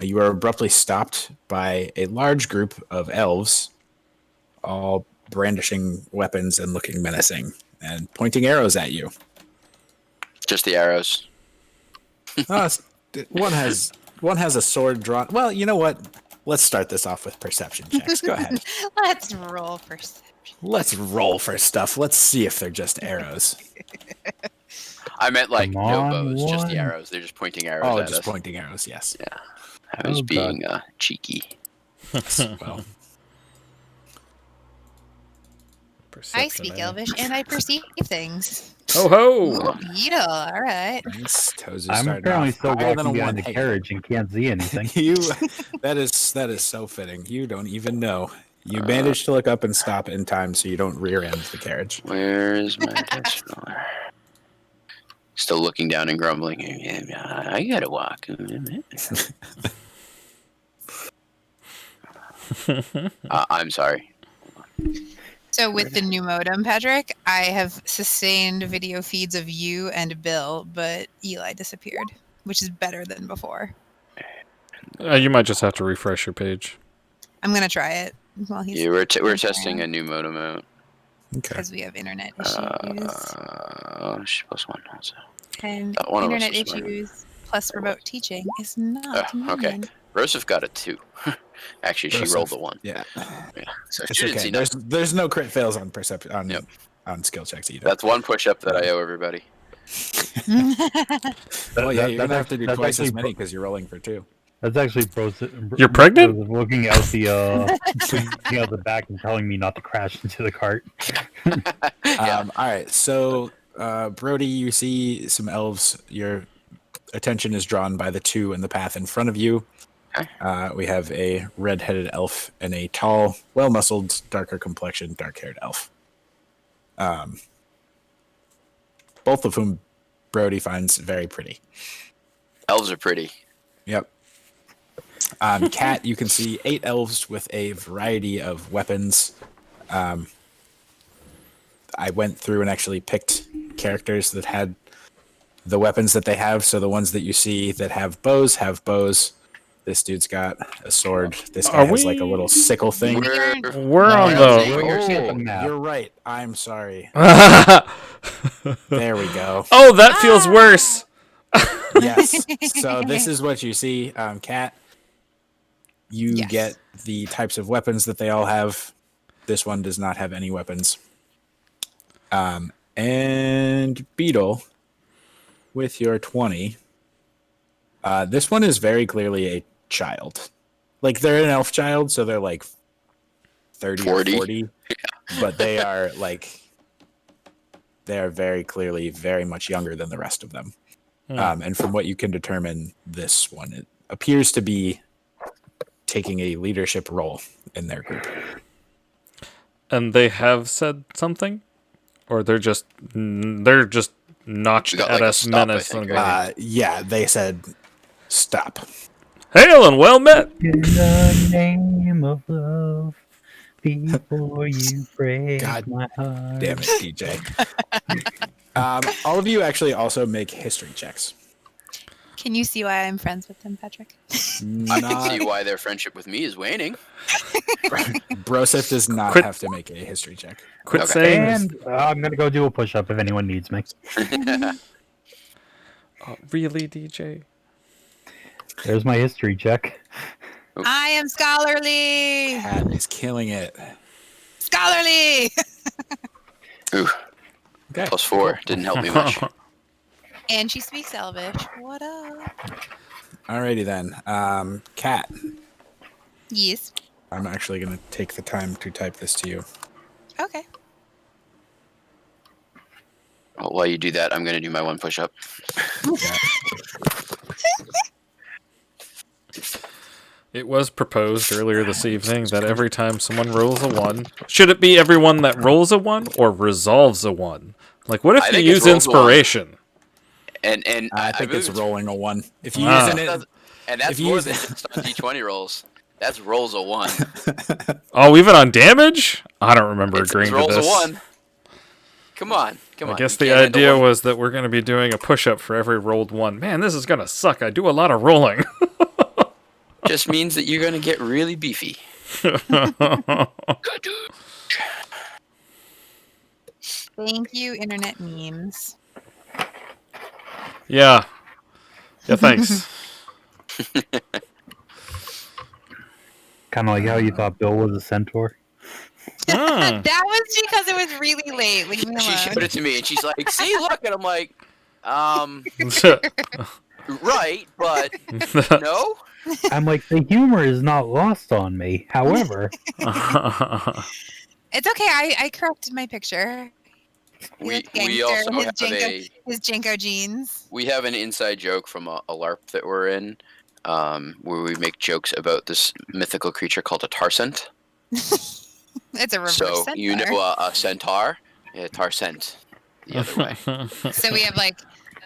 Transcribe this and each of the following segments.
You are abruptly stopped by a large group of elves, all brandishing weapons and looking menacing and pointing arrows at you. Just the arrows. One has a sword drawn. Well, you know what? Let's start this off with perception checks. Go ahead. Let's roll perception. Let's roll for stuff. Let's see if they're just arrows. I meant like Come no on, bows, just the one. arrows. They're just pointing arrows Oh, at just us. pointing arrows. Yes. Yeah, I was Oh, being cheeky. Well, I speak Elvish and I perceive things. Ho ho! Yeah, all right. thanks. Toes is I'm starting currently off still higher than a walking behind one. the Hey, carriage and can't see anything. You, that is so fitting. You don't even know. You managed to look up and stop in time, so you don't rear end the carriage. Where's my dice roller? Still looking down and grumbling. I gotta walk. I'm sorry. So with the new modem, Patrick, I have sustained video feeds of you and Bill, but Eli disappeared, which is better than before. You might just have to refresh your page. I'm gonna try it while he's Yeah, we're testing a new modem out. Okay. because we have internet issues. She's +1 also. And one of us internet was smart. issues plus remote teaching is not Okay. mean. Rosef got a 2. Actually, she Rosef. rolled a 1. Yeah. Yeah. So It's she didn't okay. see nothing. There's no crit fails on perception Yep. on skill checks either. That's one push-up that I owe everybody. Well, yeah, you're gonna have to do that's twice as actually many because you're rolling for 2. That's actually You're pregnant? looking out the looking out the back and telling me not to crash into the cart. Yeah. All right, so Brody, you see some elves. Your attention is drawn by the 2 in the path in front of you. Okay. We have a red-headed elf and a tall, well-muscled, darker complexion, dark-haired elf. Both of whom Brody finds very pretty. Elves are pretty. Yep. Cat, you can see 8 elves with a variety of weapons. I went through and actually picked characters that had the weapons that they have. So the ones that you see that have bows. This dude's got a sword. This guy has like a little sickle thing. We're on We're- the. map. You're right. I'm sorry. Oh, There we go. that feels worse. Yes. So this is what you see, Cat. You Yes. get the types of weapons that they all have. This one does not have any weapons. And Beetle, with your 20, this one is very clearly a child. Like, they're an elf child, so they're like 30 40. or 40. But they are very clearly very much younger than the rest of them. And from what you can determine, this one it appears to be taking a leadership role in their group. And they have said something, or they're just notched We got, at like, a us stop, I menace. think, And right? Yeah, they said stop. Hail and well met. In the name of love, before you break God my heart. Damn it, DJ. All of you actually also make history checks. Can you see why I'm friends with them, Patrick? I can see why their friendship with me is waning. Broseph does not Quit. have to make a history check. Quit Okay. saying. And I'm gonna go do a push-up if anyone needs me. Oh, really, DJ? There's my history check. I am scholarly. Cat is killing it. Scholarly. Ooh, Okay. +4 didn't help me much. And she speaks Elvish. What up? Alrighty then. Cat, Yes. I'm actually going to take the time to type this to you. Okay. Well, while you do that, I'm gonna do my one push-up. Yeah. It was proposed earlier this evening that every time someone rolls a 1, should it be everyone that rolls a 1 or resolves a 1? Like, what if I you think it's use rolls a 1. inspiration? And I think it's moved. rolling a 1. If you Ah. use it, And that's if you more use than just on D20 rolls. That's rolls a 1. Oh, even on damage? I don't remember It's agreeing to rolls this. a 1. Come on. I guess You the can't handle idea one. was that we're going to be doing a push-up for every rolled 1. Man, this is going to suck. I do a lot of rolling. Just means that you're gonna get really beefy. Thank you, internet memes. Yeah. Yeah, thanks. Kind of like how you thought Bill was a centaur. Mm. That was because it was really late. Leave me She showed alone. it to me, and she's like, "See, look," and I'm like, right, but no. I'm like, the humor is not lost on me. However, It's okay. I corrected my picture. He We looked we gangster also in have his Jenko jeans. we have an inside joke from a LARP that we're in, where we make jokes about this mythical creature called a Tarsent. It's a reverse So centaur. you know a centaur, yeah, Tarsent, the other way. So we have like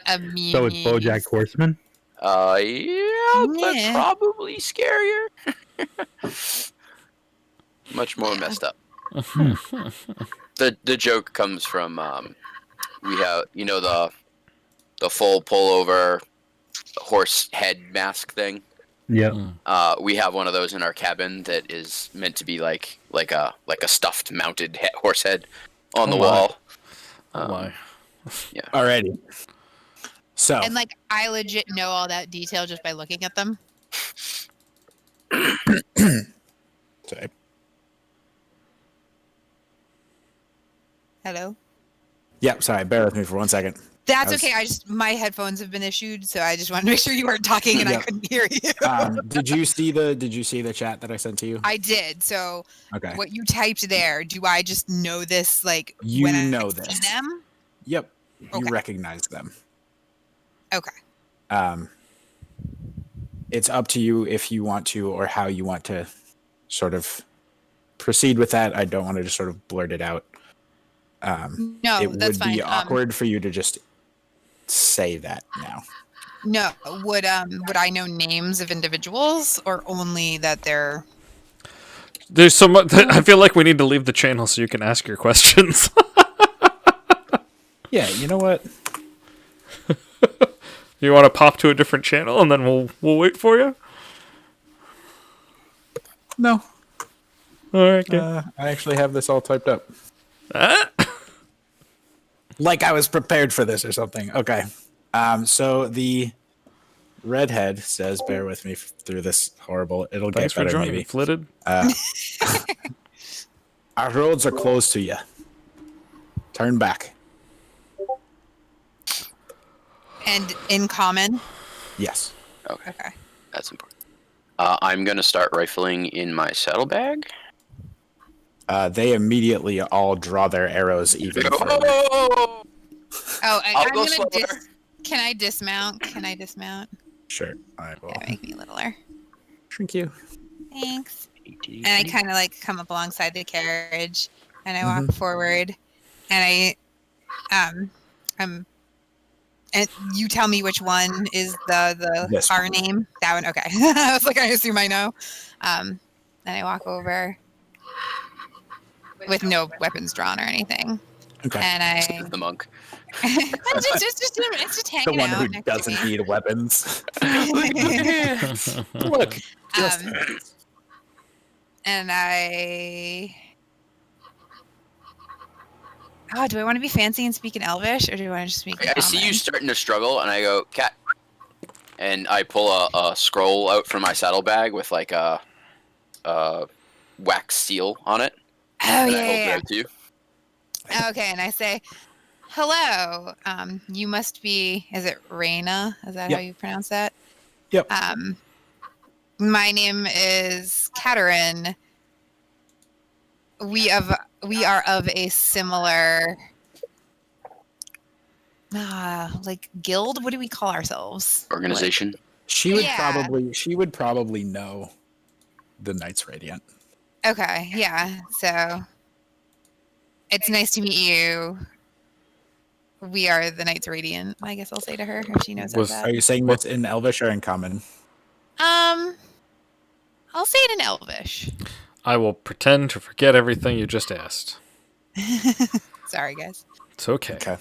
a meme. so it's BoJack Horseman. Yeah, but Yeah. probably scarier. Much more messed up. The joke comes from we have the full pullover horse head mask thing. Yep. We have one of those in our cabin that is meant to be like a stuffed mounted horse head on the my. wall. Oh my. Alrighty. So And like I legit know all that detail just by looking at them. sorry. Hello. Yeah, sorry. Bear with me for 1 second. That's I was- okay. My headphones have been issued, so I just wanted to make sure you weren't talking and I Yep. couldn't hear you. Did you see the chat that I sent to you? I did. So Okay. what you typed there, do I just know this like You when I know see this. them? Yep. You Okay. recognize them. Okay. It's up to you if you want to or how you want to sort of proceed with that. I don't want to just sort of blurt it out. No, It that's would fine. be awkward for you to just say that now. No, would I know names of individuals or only that they're There's so much. I feel like we need to leave the channel so you can ask your questions. Yeah, you know what? You want to pop to a different channel and then we'll wait for you. No. All right. Good. I actually have this all typed up. Ah. Like I was prepared for this or something. Okay. So the redhead says, bear with me through this horrible. It'll Thanks get for better joining, maybe. Flitted. Our roads are closed to you. Turn back. and in common? Yes. Okay, Okay. that's important. I'm gonna start rifling in my saddlebag. They immediately all draw their arrows even further. Oh! Oh, I'll I'm go gonna slower. Can I dismount? Can I dismount? Sure. I will That make me littler. shrink you. Thanks. And I kind of like come up alongside the carriage, and I walk forward, and and you tell me which one is the This our one. name. That one, okay. I was like, I assume I know. Then I walk over with no weapons drawn or anything, Okay. and I the monk. it's just The hanging one out who next to doesn't me. need weapons. Look. Just And I. Oh, do I want to be fancy and speak in Elvish, or do I want to just speak in I see you Common? starting to struggle, and I go, cat. And I pull a scroll out from my saddlebag with like a wax seal on it. Oh, And I hold it yeah. out to you. Okay, and I say, hello. You must be, is it Raina? Is that how Yep. you pronounce that? Yep. My name is Katerin. We are of a similar like guild. What do we call ourselves? Organization. She would Yeah. probably know the Knights Radiant. Okay, yeah. So it's nice to meet you. We are the Knights Radiant. I guess I'll say to her if she knows Was- that. Are you saying this in Elvish or in Common? I'll say it in Elvish. I will pretend to forget everything you just asked. Sorry, guys. It's okay. Okay.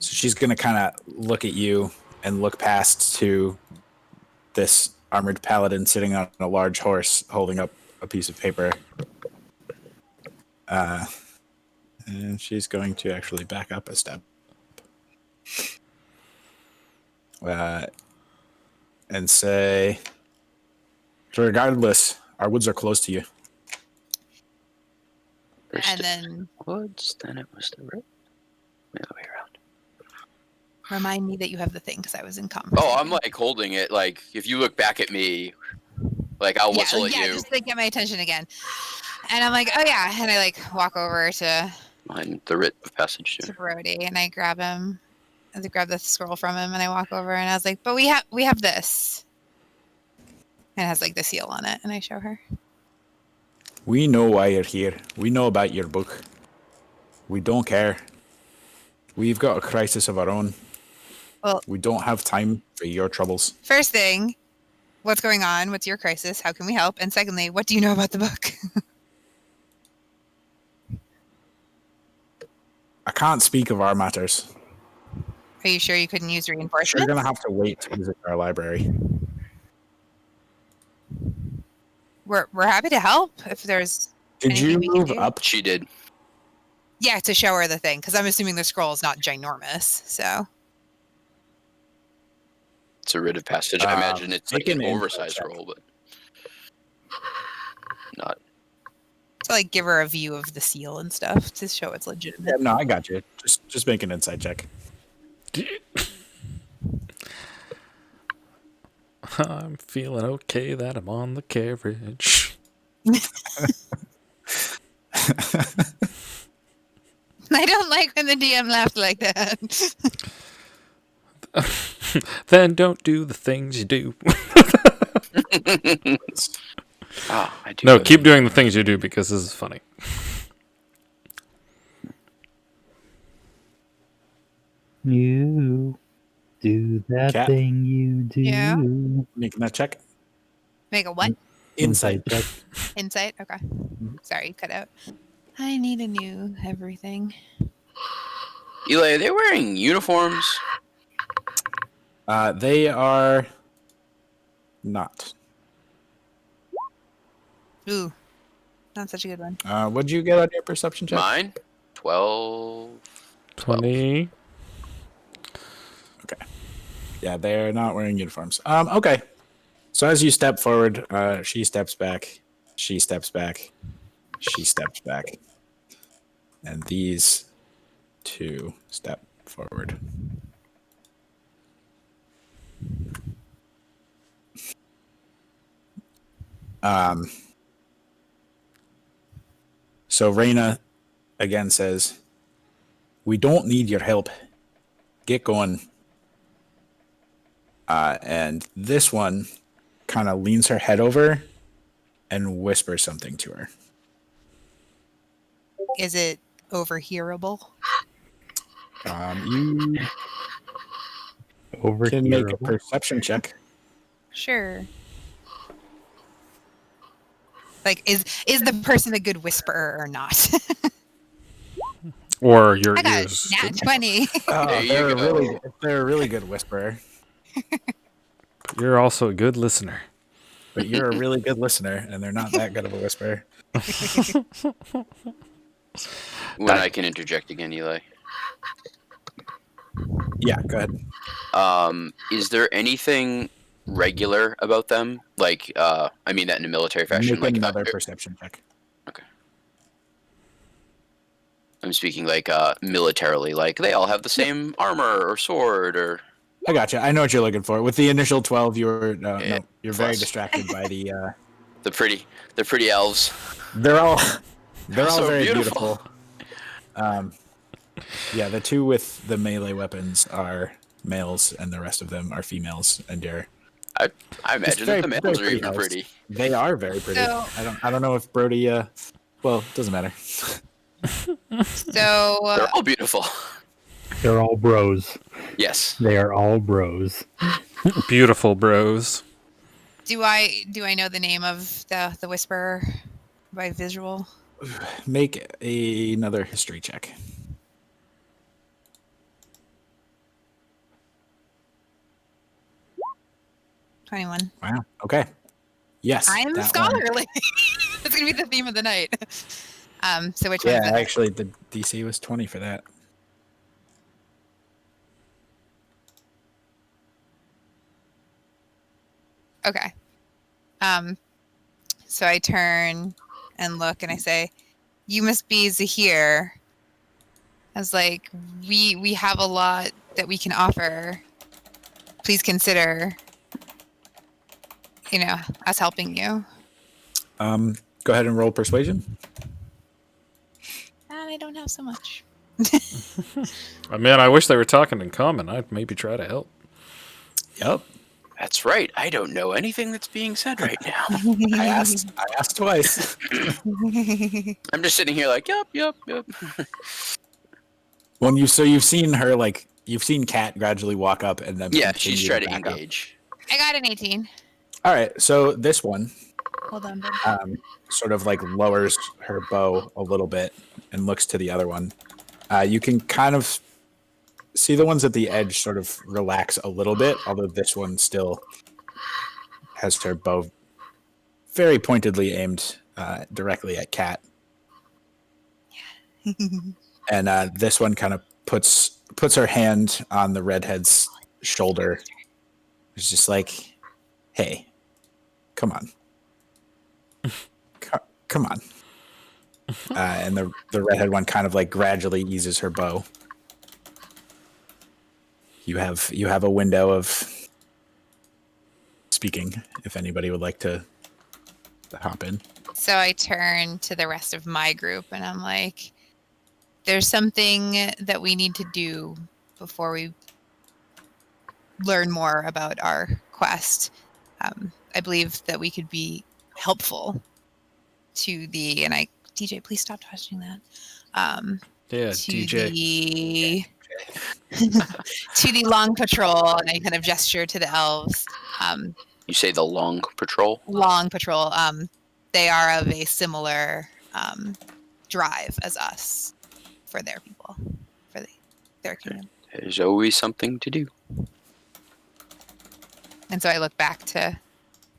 So she's gonna kind of look at you and look past to this armored paladin sitting on a large horse, holding up a piece of paper. And she's going to actually back up a step. And say, regardless, our woods are close to you. First And then woods, then it was the road. The other way around. remind me that you have the thing because I was in conversation. Oh, I'm like holding it. Like if you look back at me, like I'll whistle at you. just like get my attention again. And I'm like, oh yeah, and I like walk over to Behind the writ of passage too. Brody and I grab him, and I grab the scroll from him, and I walk over and I was like, but we have this, and it has like the seal on it, and I show her. We know why you're here. We know about your book. We don't care. We've got a crisis of our own. Well, We don't have time for your troubles. first thing, what's going on? What's your crisis? How can we help? And secondly, what do you know about the book? I can't speak of our matters. Are you sure you couldn't use You're reinforcements? gonna have to wait to visit our library. We're happy to help if there's Did anything you we can move do. up? She did. Yeah, to show her the thing, because I'm assuming the scroll is not ginormous. So It's a writ of passage. I imagine it's like make an an insight oversized check. roll, but not. to like give her a view of the seal and stuff to show it's legitimate. Yeah, no, I got you. Just make an insight check. I'm feeling okay that I'm on the carriage. I don't like when the DM laughed like that. Then don't do the things you do. Ah, I do. No, have- keep doing the things you do because this is funny. You do that Cat? thing you do. Yeah. Making that check. Make a what? Insight check. Insight? Okay. Sorry, cut out. I need a new everything. Eli, are they wearing uniforms? They are not. Ooh. Not such a good one. What'd you get on your perception check? Mine? 12. 20. Yeah, they're not wearing uniforms. Okay. So as you step forward, she steps back, she steps back, she steps back. And these two step forward. So Reyna again says, "We don't need your help. Get going." And this one kind of leans her head over and whispers something to her. Is it overhearable? You Over can here. make a perception check. Sure. Like, is the person a good whisperer or not? Or your I got ears. nat 20. There you they're go. they're a really good whisperer, You're also a good listener. but you're a really good listener, and they're not that good of a whisperer. When I can interject again, Eli. Yeah, go ahead. Is there anything regular about them? Like, I mean that in a military fashion. Make Like, another perception check. I'm speaking like militarily. Like they all have the same armor or sword or. I gotcha. I know what you're looking for. With the initial 12, you were no, you're very plus. distracted by the. The pretty elves. They're all So very beautiful. beautiful. Yeah, the two with the melee weapons are males, and the rest of them are females. And they're I imagine very- that the very males are pretty even elves. pretty. they are very pretty. So- I don't know if Brody. Well, doesn't matter. So, They're all beautiful. They're all bros. Yes. They are all bros. Beautiful bros. do I know the name of the whisperer by visual? Make another history check. 21. Wow. Okay. Yes. I'm that one. scholarly. That's gonna be the theme of the night. So which Yeah, one's that? actually, the DC was 20 for that. Okay. So I turn and look and I say, "You must be Zahir." I was like, "We have a lot that we can offer. Please consider, us helping you." Go ahead and roll persuasion. And I don't have so much. Man, I wish they were talking in common. I'd maybe try to help. Yep. That's right. I don't know anything that's being said right now. I asked twice. I'm just sitting here like, yep. Well, you've seen her, like, you've seen Kat gradually walk up and then Yeah, continue she's trying to back up. engage. I got an 18. All right, so this one Hold on, babe. sort of like lowers her bow a little bit and looks to the other one. You can kind of see the ones at the edge sort of relax a little bit, although this one still has her bow very pointedly aimed directly at Kat. And this one kind of puts her hand on the redhead's shoulder. It's just like, hey, come on. Come on. And the redhead one kind of like gradually eases her bow. You have a window of speaking if anybody would like to hop in. So I turn to the rest of my group and I'm like, there's something that we need to do before we learn more about our quest. I believe that we could be helpful to DJ, please stop touching that. Yeah, To DJ. to the long patrol, and I kind of gesture to the elves. You say the long patrol? Long patrol. They are of a similar drive as us for their people, for their kingdom. There's always something to do. And so I look back to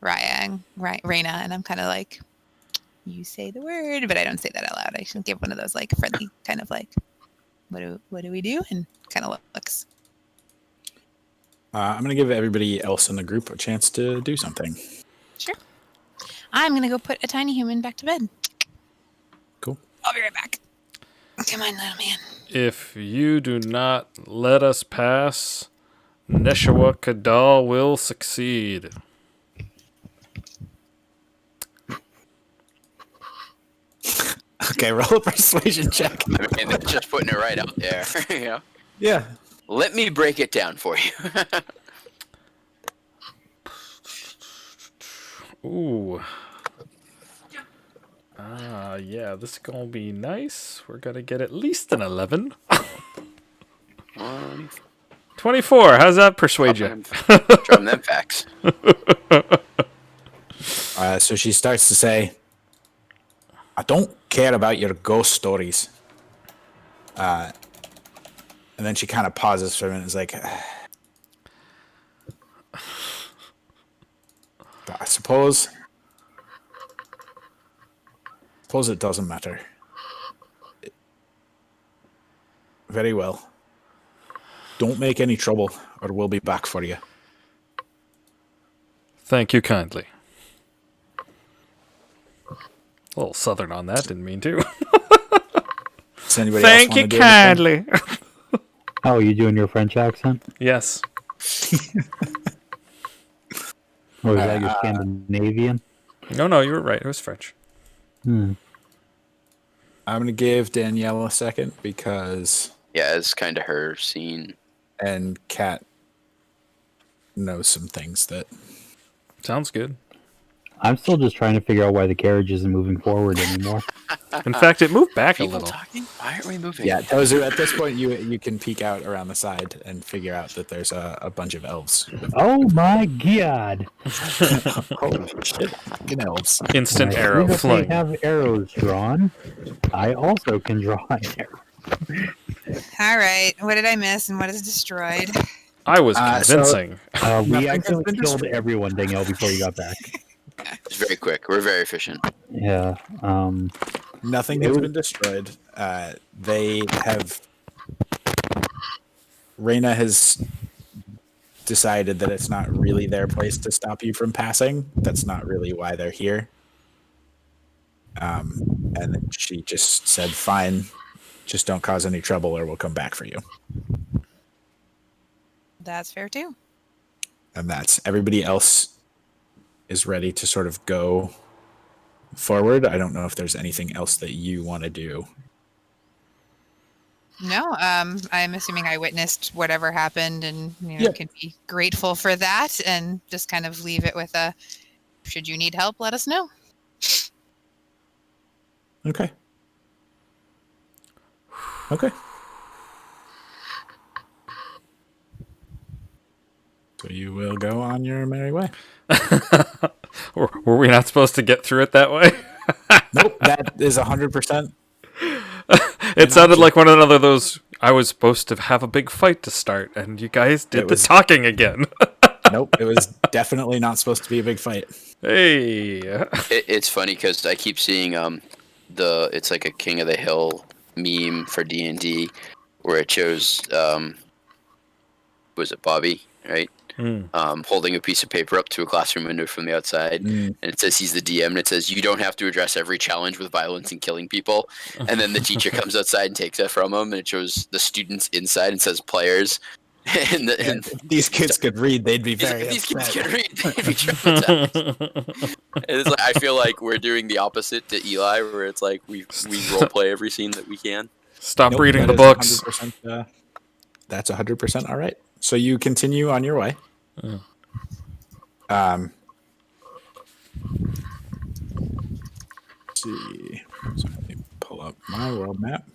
Raina, and I'm kind of like, you say the word, but I don't say that out loud. I just give one of those like friendly kind of like, what do we do? And kind of looks. I'm going to give everybody else in the group a chance to do something. Sure. I'm going to go put a tiny human back to bed. Cool. I'll be right back. Come on, little man. If you do not let us pass, Neshua Kadal will succeed. Okay, roll a persuasion check. I mean, that's just putting it right out there. You know? Yeah. Let me break it down for you. Ooh. Yeah, this is gonna be nice. We're gonna get at least an 11. 24. How's that persuade you? Drum them facts. So she starts to say, I don't care about your ghost stories. And then she kind of pauses for a minute and is like, but I suppose it doesn't matter. Very well. Don't make any trouble or we'll be back for you. Thank you kindly. A little southern on that, didn't mean to. Does anybody Thank else you wanna do anything? kindly. Oh, you doing your French accent? Yes. Or is that your Scandinavian? No, you were right. It was French. I'm going to give Danielle a second because... Yeah, it's kind of her scene. And Kat knows some things that... Sounds good. I'm still just trying to figure out why the carriage isn't moving forward anymore. In fact, it moved back a People little. talking? Why aren't we moving? Yeah, Tozu, at this point, you can peek out around the side and figure out that there's a bunch of elves. Oh my god! Holy shit, fucking elves. Instant When I arrow see that fling. They have arrows drawn. I also can draw an arrow. All right. What did I miss and what is destroyed? I was So- convincing. We Nothing has actually been killed destroyed. everyone, Danielle, before you got back. It's very quick. We're very efficient. Yeah. Nothing It has was- been destroyed. They have. Reyna has decided that it's not really their place to stop you from passing. That's not really why they're here. And she just said, "Fine, just don't cause any trouble, or we'll come back for you." That's fair too. And that's everybody else is ready to sort of go forward. I don't know if there's anything else that you want to do. No, I'm assuming I witnessed whatever happened and Yeah. can be grateful for that and just kind of leave it with a should you need help, let us know. Okay. Okay. So you will go on your merry way. Were we not supposed to get through it that way? Nope, that is 100%. It sounded like one of those. I was supposed to have a big fight to start, and you guys did It the was- talking again. Nope, it was definitely not supposed to be a big fight. Hey. It's funny because I keep seeing it's like a King of the Hill meme for D&D where it shows was it Bobby, right? Holding a piece of paper up to a classroom window from the outside, and it says he's the DM, and it says you don't have to address every challenge with violence and killing people. And then the teacher comes outside and takes it from him, and it shows the students inside and says players. And If these kids could read, they'd be very these kids upset. can read. They'd be traumatized. And it's like I feel like we're doing the opposite to Eli, where it's like we role play every scene that we can. Stop Nope, reading that the is books. 100%, that's 100% all right. So you continue on your way. Let's see. So let me pull up my world map.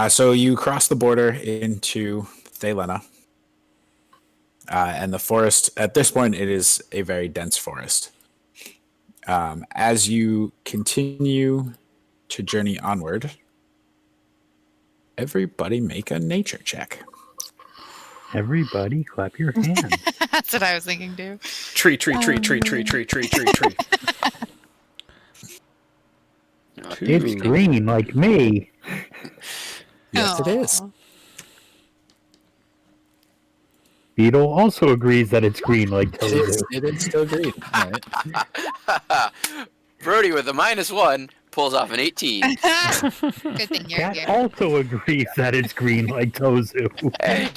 So you cross the border into Thelena. And the forest, at this point, it is a very dense forest. As you continue to journey onward, everybody make a nature check. Everybody, clap your hands. That's what I was thinking too. Tree. It's green like me. Yes, it is. Aw. Beetle also agrees that it's green like It is, Tozu. it is still green. All right. Brody with a -1 pulls off an 18. Good thing you're Cat here. also agrees that it's green like Tozu. Hey,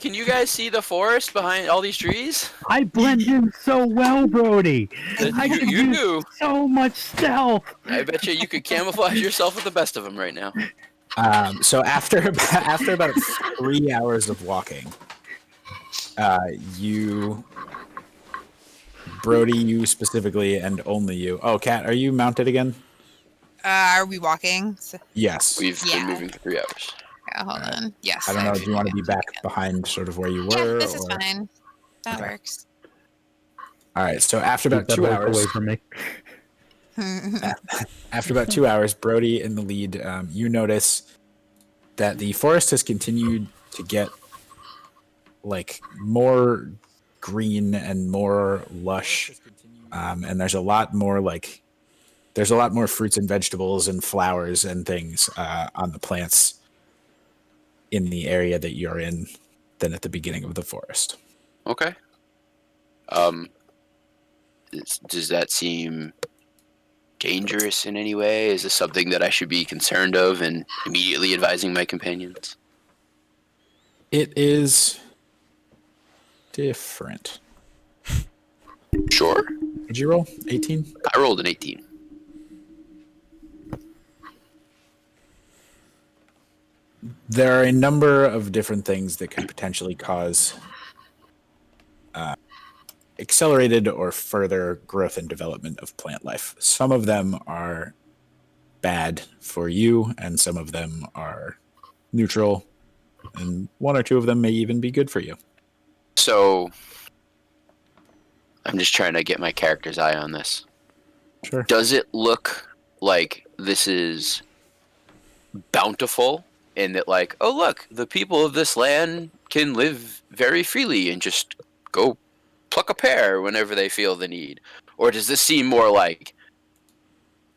can you guys see the forest behind all these trees? I blend in so well, Brody. I You, can you do do. so much stealth. I bet you could camouflage yourself with the best of them right now. So after about 3 hours of walking, Brody, you specifically, and only you. Oh, Kat, are you mounted again? Are we walking? So, Yes. We've Yeah. been moving for 3 hours. hold on. Yes. I don't know. Do you want to be moving back again. behind sort of where you Yeah, were? this is or- fine. That Okay. works. All right. So after about Keep that 2 horse hours, away from me. after about 2 hours, Brody in the lead, you notice that the forest has continued to get like more green and more lush, and there's a lot more fruits and vegetables and flowers and things on the plants in the area that you're in than at the beginning of the forest. Okay. Does that seem dangerous in any way? Is this something that I should be concerned of and immediately advising my companions? It is different. Sure. Did you roll 18? I rolled an 18. There are a number of different things that could potentially cause accelerated or further growth and development of plant life. Some of them are bad for you, and some of them are neutral, and one or two of them may even be good for you. So, I'm just trying to get my character's eye on this. Sure. Does it look like this is bountiful in that, like, oh look, the people of this land can live very freely and just go pluck a pear whenever they feel the need? Or does this seem more like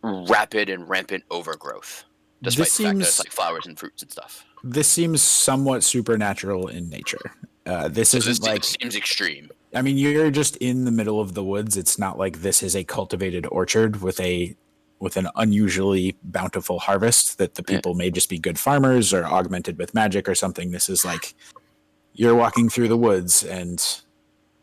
rapid and rampant overgrowth, despite This the fact that it's seems like flowers and fruits and stuff? this seems somewhat supernatural in nature. This So isn't this like, seems extreme. I mean, you're just in the middle of the woods. It's not like this is a cultivated orchard with an unusually bountiful harvest that the people may just be good farmers or augmented with magic or something. This is like you're walking through the woods and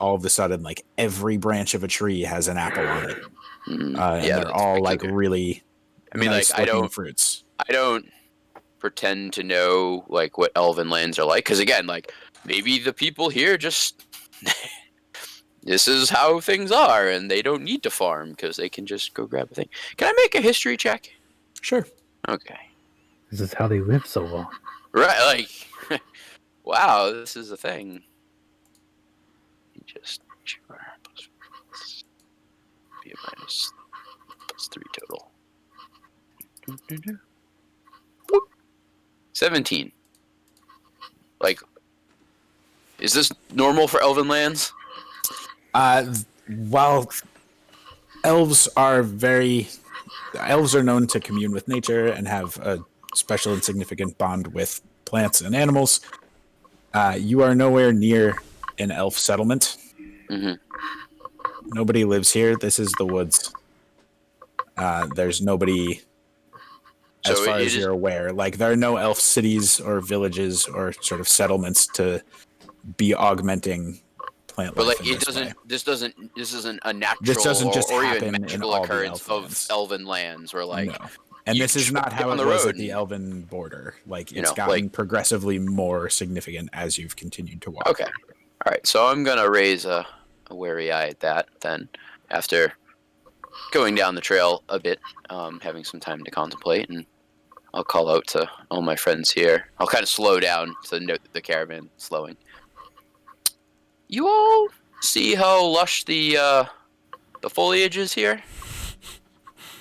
all of a sudden, like every branch of a tree has an apple on it. And they're that's all like peculiar. really I mean, nice like, looking fruits. I don't pretend to know like what elven lands are like, because again, like, maybe the people here just this is how things are, and they don't need to farm because they can just go grab a thing. Can I make a history check? Sure. Okay. This is how they live so long. Right, like, wow, this is a thing. Just be a minus +3 total. 17. Like, is this normal for elven lands? While elves are known to commune with nature and have a special and significant bond with plants and animals, you are nowhere near an elf settlement. Mm-hmm. Nobody lives here. This is the woods. There's nobody, as So far it as is- you're aware. Like, there are no elf cities or villages or sort of settlements to be augmenting plant But life. like, in it this way. this isn't a natural This doesn't just or happen even in magical all the occurrence elf of lands. elven lands where like No. And you this is not drive how down it the was road at the and- elven border. Like, You it's know, gotten like- progressively more significant as you've continued to walk. Okay. All right. So I'm gonna raise a wary eye at that then, after going down the trail a bit, having some time to contemplate, and I'll call out to all my friends here. I'll kind of slow down to note the caravan slowing. You all see how lush the foliage is here?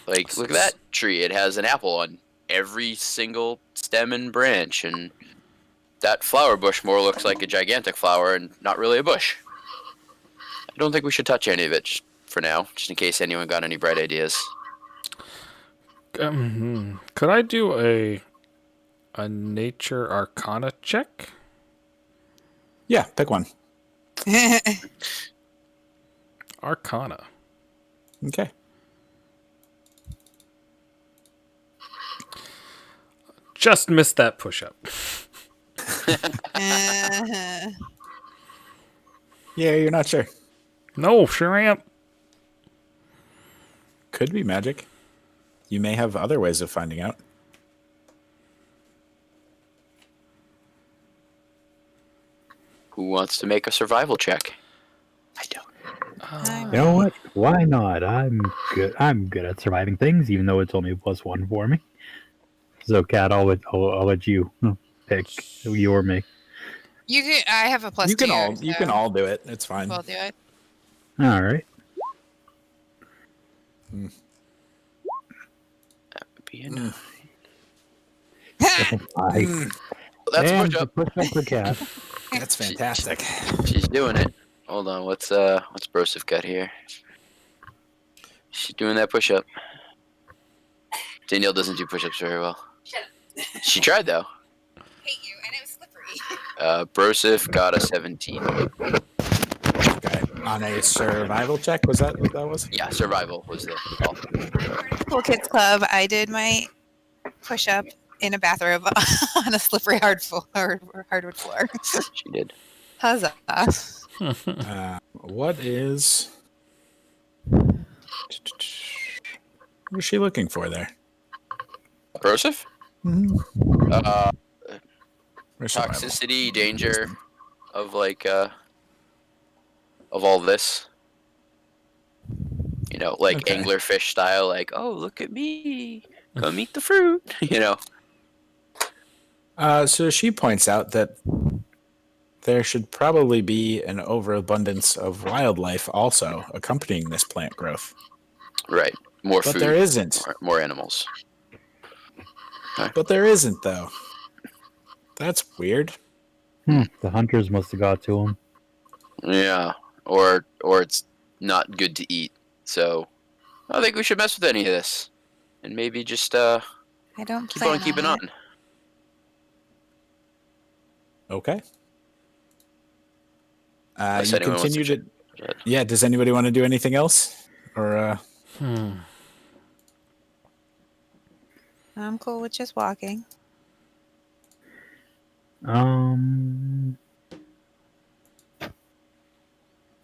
Like, look at that tree. It has an apple on every single stem and branch, and that flower bush more looks like a gigantic flower and not really a bush. I don't think we should touch any of it just for now, just in case anyone got any bright ideas. Could I do a nature arcana check? Yeah, pick one. Arcana. Okay. Just missed that push-up. Uh-huh. Yeah, you're not sure. No, sure am. Could be magic. You may have other ways of finding out. Who wants to make a survival check? I don't. You know what? Why not? I'm good. I'm good at surviving things, even though it's only +1 for me. So, Kat, I'll let you pick you or me. You can. I have a plus. You can two, all you so can all do it. It's fine. We'll do it. All right. That would be enough. That's and push up. push up for Kat. That's fantastic. She's doing it. Hold on. What's Broseph got here? She's doing that push up. Danielle doesn't do push ups very well. She tried though. Hate you, and it was slippery. Broseph got a 17. Okay. On a survival check, was that what that was? Yeah, survival was the call. Cool Kids Club. I did my push-up in a bathrobe on a slippery hardwood floor. She did. Huzzah! What is? What is she looking for there? Broseph? Mm-hmm. Toxicity, danger of like of all this. You know, like Okay. anglerfish style, like, oh, look at me. Come eat the fruit. You know. So she points out that there should probably be an overabundance of wildlife also accompanying this plant growth. Right. More But food. there isn't. More animals. But there isn't, though. That's weird. The hunters must have got to him. Yeah, or it's not good to eat. So I don't think we should mess with any of this, and maybe just I don't keep plan on keeping it. on. Okay. Unless You anyone wants to continue to. check. Yeah. Does anybody want to do anything else? Or I'm cool with just walking.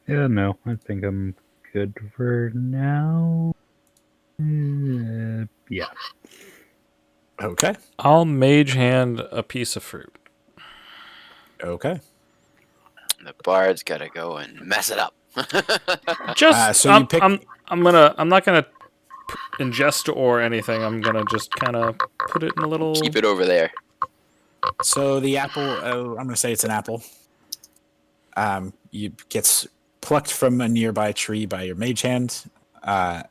Yeah, no, I think I'm good for now. Yeah. okay. I'll mage hand a piece of fruit. Okay. The bard's gotta go and mess it up. Just So you pick. I'm not gonna ingest or anything. I'm gonna just kind of put it in a little. Keep it over there. So the apple. I'm gonna say it's an apple. You gets plucked from a nearby tree by your mage hand, and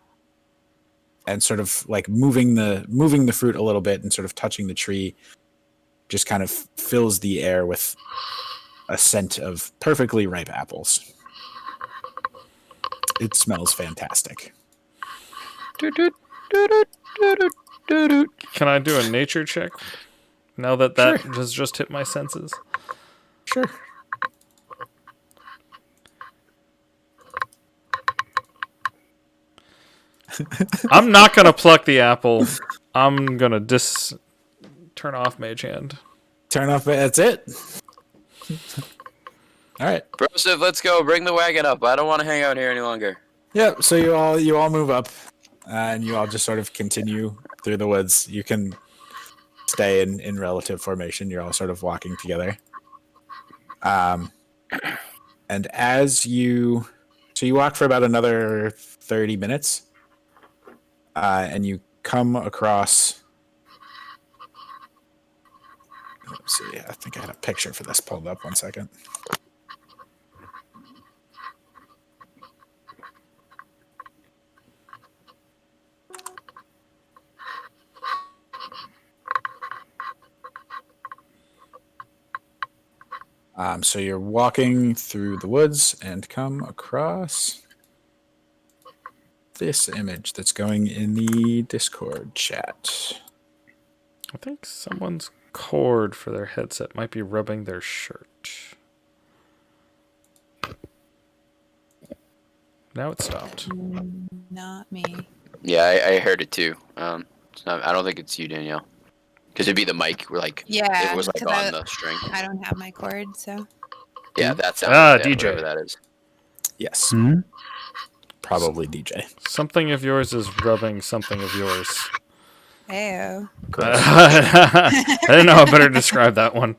sort of like moving the fruit a little bit and sort of touching the tree, just kind of fills the air with a scent of perfectly ripe apples. It smells fantastic. Can I do a nature check? Now that has just hit my senses. Sure. I'm not gonna pluck the apple. I'm gonna turn off mage hand. Turn off. That's it. All right. Broseph, let's go. Bring the wagon up. I don't want to hang out here any longer. Yeah. So you all move up, and you all just sort of continue through the woods. You can stay in relative formation. You're all sort of walking together. And as you walk for about another 30 minutes, and you come across. Let's see. I think I had a picture for this pulled up. 1 second. So you're walking through the woods and come across this image that's going in the Discord chat. I think someone's cord for their headset might be rubbing their shirt. Now it stopped. Not me. Yeah, I heard it too. It's not, I don't think it's you, Danielle. Because it'd be the mic, like Yeah, it was like 'cause on the string. I don't have my cord, so. Yeah, that sounds like DJ. whatever that is. Yes, Hmm? probably DJ. Something of yours is rubbing something of yours. Heyo. I didn't know how better to describe that one.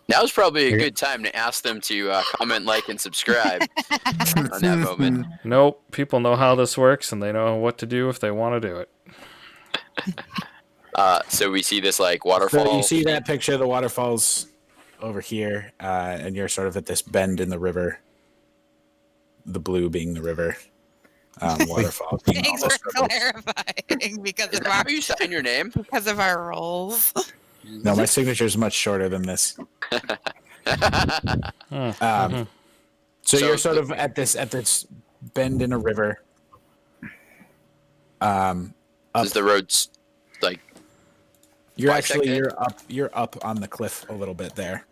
Now's probably a good time to ask them to comment, like, and subscribe on that moment. Nope, people know how this works and they know what to do if they want to do it. So we see this like waterfall. So you see that picture of the waterfalls over here, and you're sort of at this bend in the river. The blue being the river, waterfall. Being all Thanks this for river. clarifying because Is of that our how you sign your name? because of our roles. No, my signature is much shorter than this. So you're sort of at this bend in a river. Is the roads like? You're bisected? you're up on the cliff a little bit there.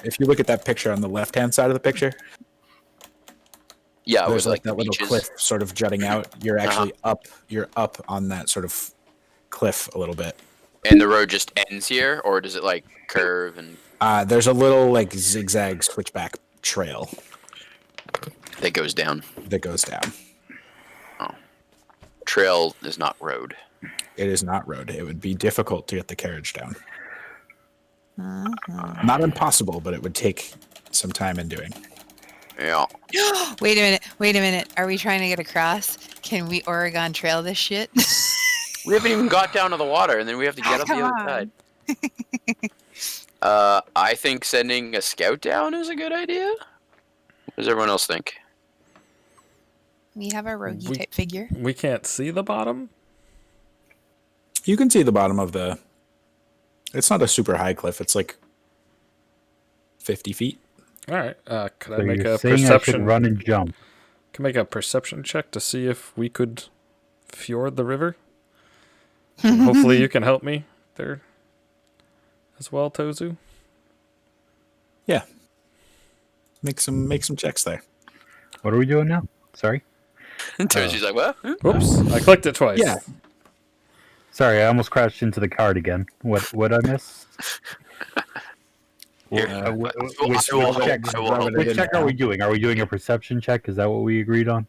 If you look at that picture on the left hand side of the picture, Yeah, it there's was like that the little beaches. cliff sort of jutting out. You're actually up. You're up on that sort of cliff a little bit. And the road just ends here, or does it like curve and There's a little like zigzag switchback trail that goes down? that goes down. Trail is not road. It is not road. It would be difficult to get the carriage down. Uh-huh. Not impossible, but it would take some time in doing. Yeah. Wait a minute. Are we trying to get across? Can we Oregon Trail this shit? We haven't even got down to the water, and then we have to get up the Come other on. side. I think sending a scout down is a good idea. What does everyone else think? We have a roguey We- type figure. We can't see the bottom? You can see the bottom of the It's not a super high cliff. It's like 50 feet. All right. Could I So make you're a saying I should perception? run and jump? Can make a perception check to see if we could fjord the river. And hopefully, you can help me there as well, Tozu. Yeah. Make some checks there. What are we doing now? Sorry. And Tozu's like, what? Hmm? Whoops! I clicked it twice. Yeah. Sorry, I almost crashed into the card again. What I miss? Here. Which I will help. check, I will help. which check are we doing? Are we doing a perception check? Is that what we agreed on?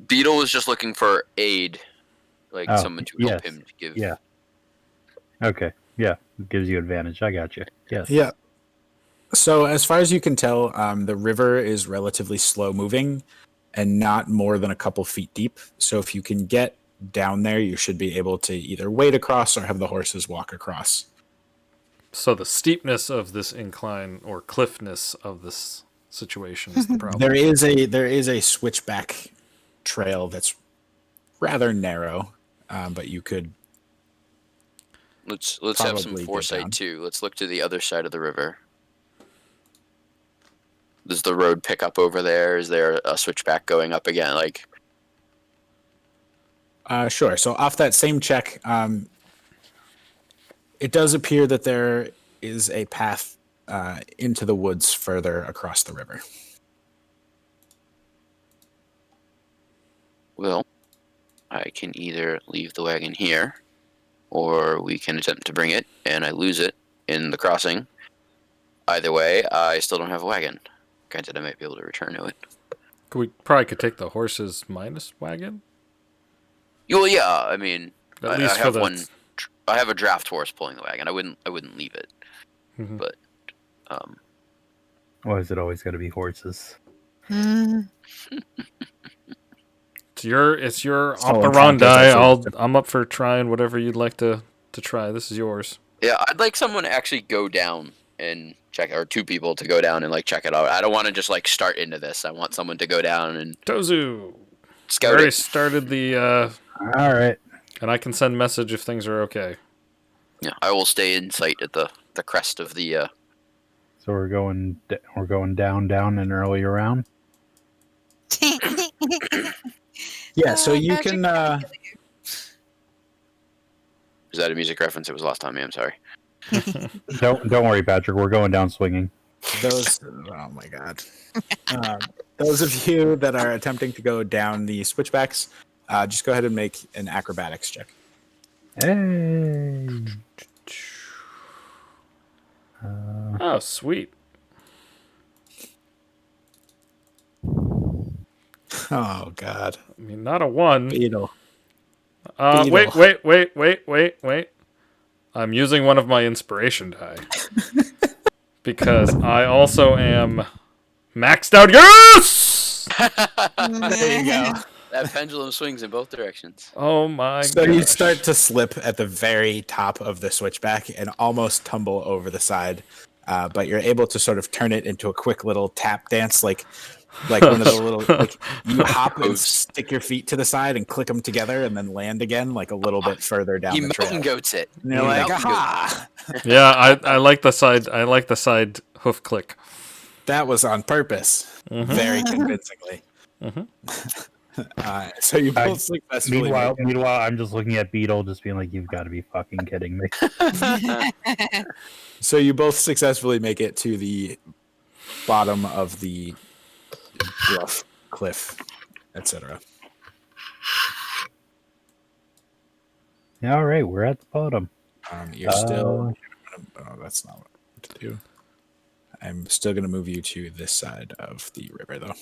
Beetle was just looking for aid, like Oh, someone to help yes. him to give. Yeah. Okay. Yeah. It gives you advantage. I got you. Yes. Yeah. So as far as you can tell, the river is relatively slow moving and not more than a couple feet deep. So if you can get down there, you should be able to either wade across or have the horses walk across. So the steepness of this incline or cliffness of this situation is the problem. There is a switchback trail that's rather narrow, but you could. Let's have some Probably get foresight down. too. Let's look to the other side of the river. Does the road pick up over there? Is there a switchback going up again? Like, Sure. So off that same check, it does appear that there is a path into the woods further across the river. well, I can either leave the wagon here, or we can attempt to bring it, and I lose it in the crossing. Either way, I still don't have a wagon. Granted, I might be able to return to it. We probably could take the horses minus wagon. Well, yeah. I mean, At I least for have the one. I have a draft horse pulling the wagon. I wouldn't leave it. Mhm. But Why is it always got to be horses? Mm. It's your So operandi. encounters are I'm up for trying whatever you'd like to try. This is yours. yeah, I'd like someone to actually go down and check, or two people to go down and like check it out. I don't want to just like start into this. I want someone to go down and Tozu. scout Already it. started the All right. and I can send message if things are okay. Yeah, I will stay in sight at the crest of the. So we're going down an earlier round. Yeah. So Oh, you Patrick, can. Is that a music reference? It was lost on me. I'm sorry. Don't worry, Patrick. We're going down swinging. Those. Oh my god. Those of you that are attempting to go down the switchbacks, just go ahead and make an acrobatics check. Hey. Oh, sweet. Oh god. I mean, not a 1. Beetle. Wait. Beetle. I'm using one of my inspiration die. Because I also am maxed out. Yes! There you go. That pendulum swings in both directions. Oh my So god. you start to slip at the very top of the switchback and almost tumble over the side, but you're able to sort of turn it into a quick little tap dance, like one of the little. Like, you hop and Pose. stick your feet to the side and click them together, and then land again, like a little bit further down He the trail. mountain goats it. And you're He like, mountain goats aha! Yeah, I like the side. I like the side hoof click. That was on purpose, very convincingly. So you both successfully. Meanwhile, I'm just looking at Beetle, just being like, "You've got to be fucking kidding me." So you both successfully make it to the bottom of the rough cliff, etc. All right, we're at the bottom. You're still. Oh, that's not what to do. I'm still going to move you to this side of the river, though.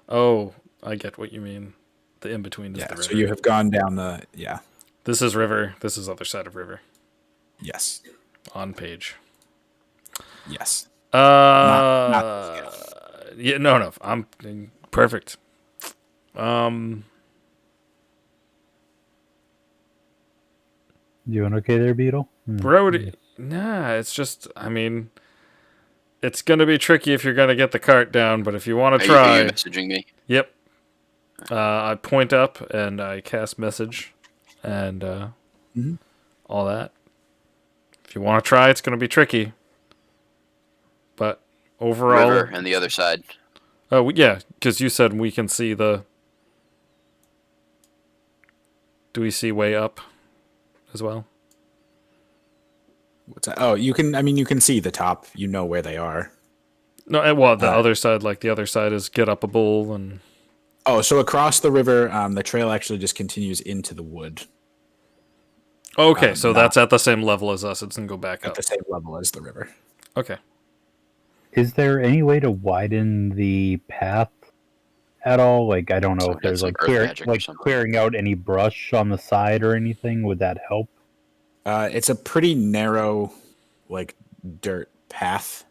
Oh, I get what you mean. The in between is Yeah. the river. So you have gone down the. Yeah. This is river. This is other side of river. Yes. On page. Yes. Yeah, no. I'm perfect. Doing okay there, Beetle? Road. Nah, it's just. I mean, it's gonna be tricky if you're gonna get the cart down, but if you want to Are you try, messaging me? yep. I point up and I cast message, and all that. If you want to try, it's going to be tricky. But overall, River and the other side. oh yeah, because you said we can see the. Do we see way up as well? What's that? Oh, you can. I mean, you can see the top. You know where they are. No, well, the Uh, other side, like the other side, is get up a bull and. Oh, so across the river, the trail actually just continues into the wood Okay, so not- that's at the same level as us. It doesn't go back at up. the same level as the river. Okay. Is there any way to widen the path at all? Like, I don't know So if get there's some like earth magic or something. clearing out any brush on the side or anything. Would that help? It's a pretty narrow, like dirt path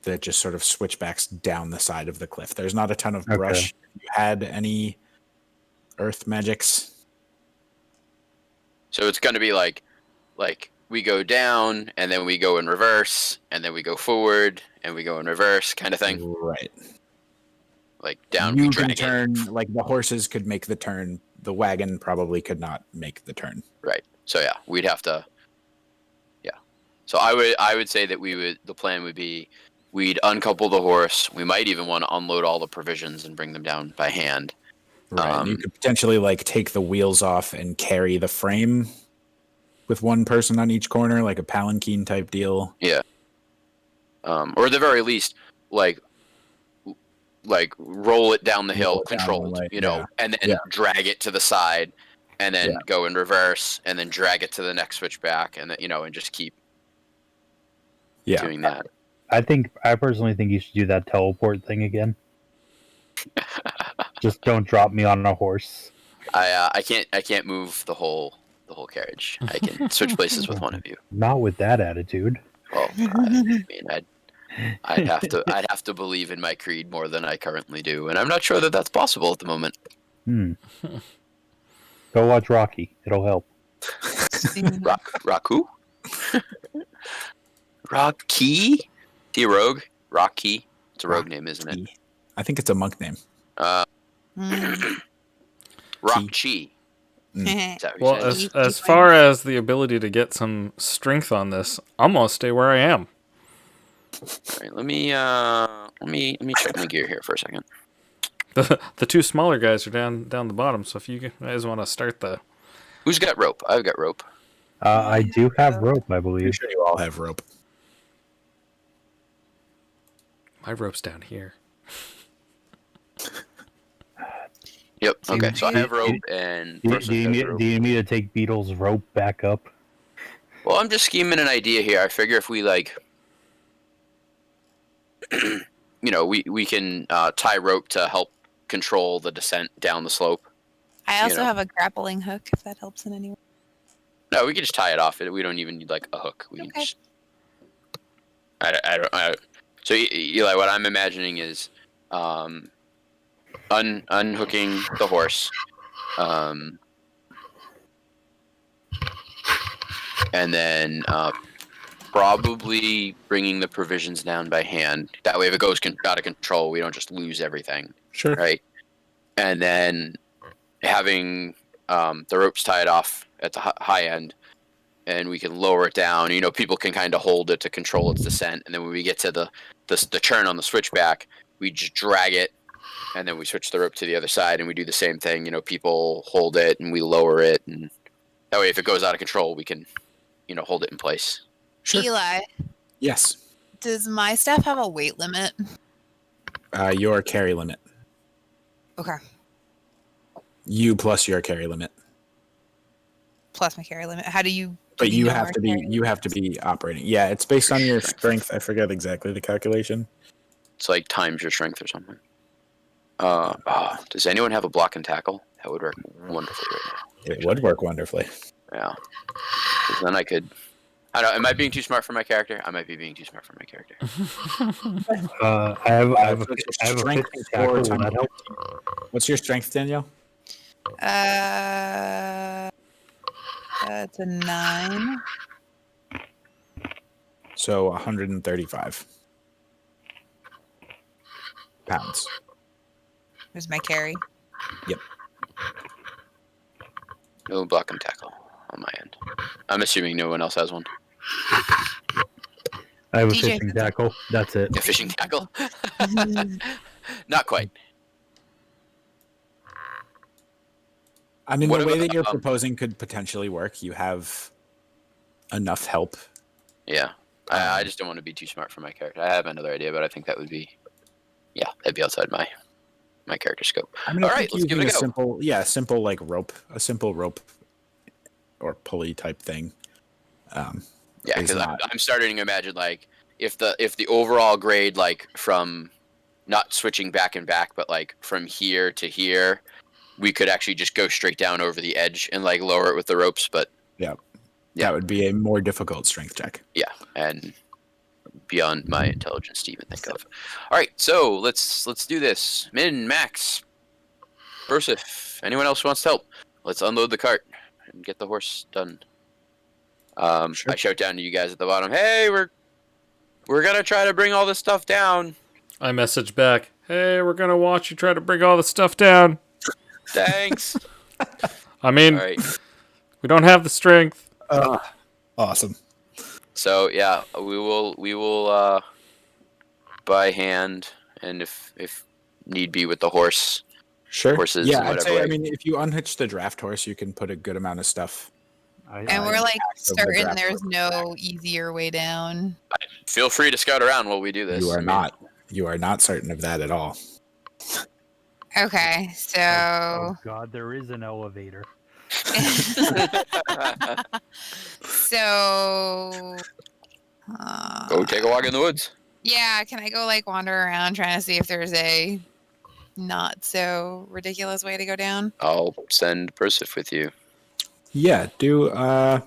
that just sort of switchbacks down the side of the cliff. There's not a ton of Okay. brush. If you had any earth magics? So it's going to be like we go down and then we go in reverse and then we go forward and we go in reverse kind of thing. Right. Like down we You can drag it. turn, like the horses could make the turn. The wagon probably could not make the turn. Right. So yeah, we'd have to. Yeah. So I would say that the plan would be we'd uncouple the horse. We might even want to unload all the provisions and bring them down by hand. Right. You could potentially like take the wheels off and carry the frame with one person on each corner, like a palanquin type deal. Or at the very least, like roll it down the hill, Roll it down controlled, the way, you know, yeah. and then Yeah. drag it to the side, and then Yeah. go in reverse, and then drag it to the next switchback, and then, and just keep Yeah. doing that. I personally think you should do that teleport thing again. Just don't drop me on a horse. I can't move the whole carriage. I can switch places with one of you. Not with that attitude. Well, I mean, I'd have to believe in my creed more than I currently do, and I'm not sure that that's possible at the moment. Go watch Rocky. It'll help. Raku? Rocky? Is he a rogue? Rocky? It's a rogue name, isn't it? I think it's a monk name. Rock-Chi. Is that what Well, you said? as far as the ability to get some strength on this, I'm gonna stay where I am. All right, let me check my gear here for a second. The two smaller guys are down the bottom. So if you guys want to start the, Who's got rope? I've got rope. I do have rope, I I'm believe. sure you all have rope. my rope's down here. Yep. Do Okay. you- So I have rope and. Do Versus you has need, rope. do you need me to take Beetle's rope back up? Well, I'm just scheming an idea here. I figure if we we can tie rope to help control the descent down the slope. I also know. have a grappling hook, if that helps in any way. No, we can just tie it off. We don't even need like a hook. We can Okay. just. So Eli, what I'm imagining is, unhooking the horse, and then probably bringing the provisions down by hand. That way, if it goes out of control, we don't just lose everything, Sure. right? And then having the ropes tied off at the high end, and we can lower it down. People can kind of hold it to control its descent, and then when we get to the turn on the switchback, we just drag it, and then we switch the rope to the other side, and we do the same thing. People hold it, and we lower it, and that way, if it goes out of control, we can, hold it in place. Sure. Eli, Yes. does my staff have a weight limit? Your carry limit. Okay. You plus your carry limit. Plus my carry limit. How do you? But do you know have our to be carry operating. Yeah, it's based on your strength. I forget exactly the calculation. It's like times your strength or something. Does anyone have a block and tackle? That would work wonderfully right now. It would work wonderfully. Yeah. 'Cause then I could. I don't. Am I being too smart for my character? I might be being too smart for my character. I have a So it's I have a strength 50 tackle. four Will times- that help? What's your strength, Danielle? It's a 9. So 135 pounds. Where's my carry? No block and tackle. on my end. I'm assuming no one else has one. I have a DJ. fishing tackle. That's it. A fishing tackle? Not quite. I mean, What the way about, that you're proposing could potentially work. You have enough help. Yeah. I just don't want to be too smart for my character. I have another idea, but I think that would be, yeah, that'd be outside my character scope. I mean, All I right, think let's give using it a go. simple like rope, a simple rope or pulley type thing. Yeah, is because not- I'm starting to imagine like if the overall grade like from not switching back and back, but like from here to here, we could actually just go straight down over the edge and like lower it with the ropes. But Yeah. Yeah. That would be a more difficult strength check. yeah, and beyond my intelligence to even think of. All right, so let's do this. Min, Max, Broseph, anyone else wants to help? Let's unload the cart and get the horse done. Sure. I shout down to you guys at the bottom. Hey, we're gonna try to bring all this stuff down. I message back, hey, we're going to watch you try to bring all the stuff down. Thanks. I mean, All right. we don't have the strength. Awesome. So yeah, we will by hand, and if need be with the horse. Sure. Horses Yeah, and I'd whatever, say. I like- mean, if you unhitch the draft horse, you can put a good amount of stuff. And we're like of the certain draft there's order no easier way down. Feel free to scout around while we do this. You I are mean, not. You are not certain of that at all. Okay, Oh so God, there is an elevator. so Go take a walk in the woods. yeah, can I go like wander around trying to see if there's a not so ridiculous way to go down? I'll send Persif with you. Yeah, do a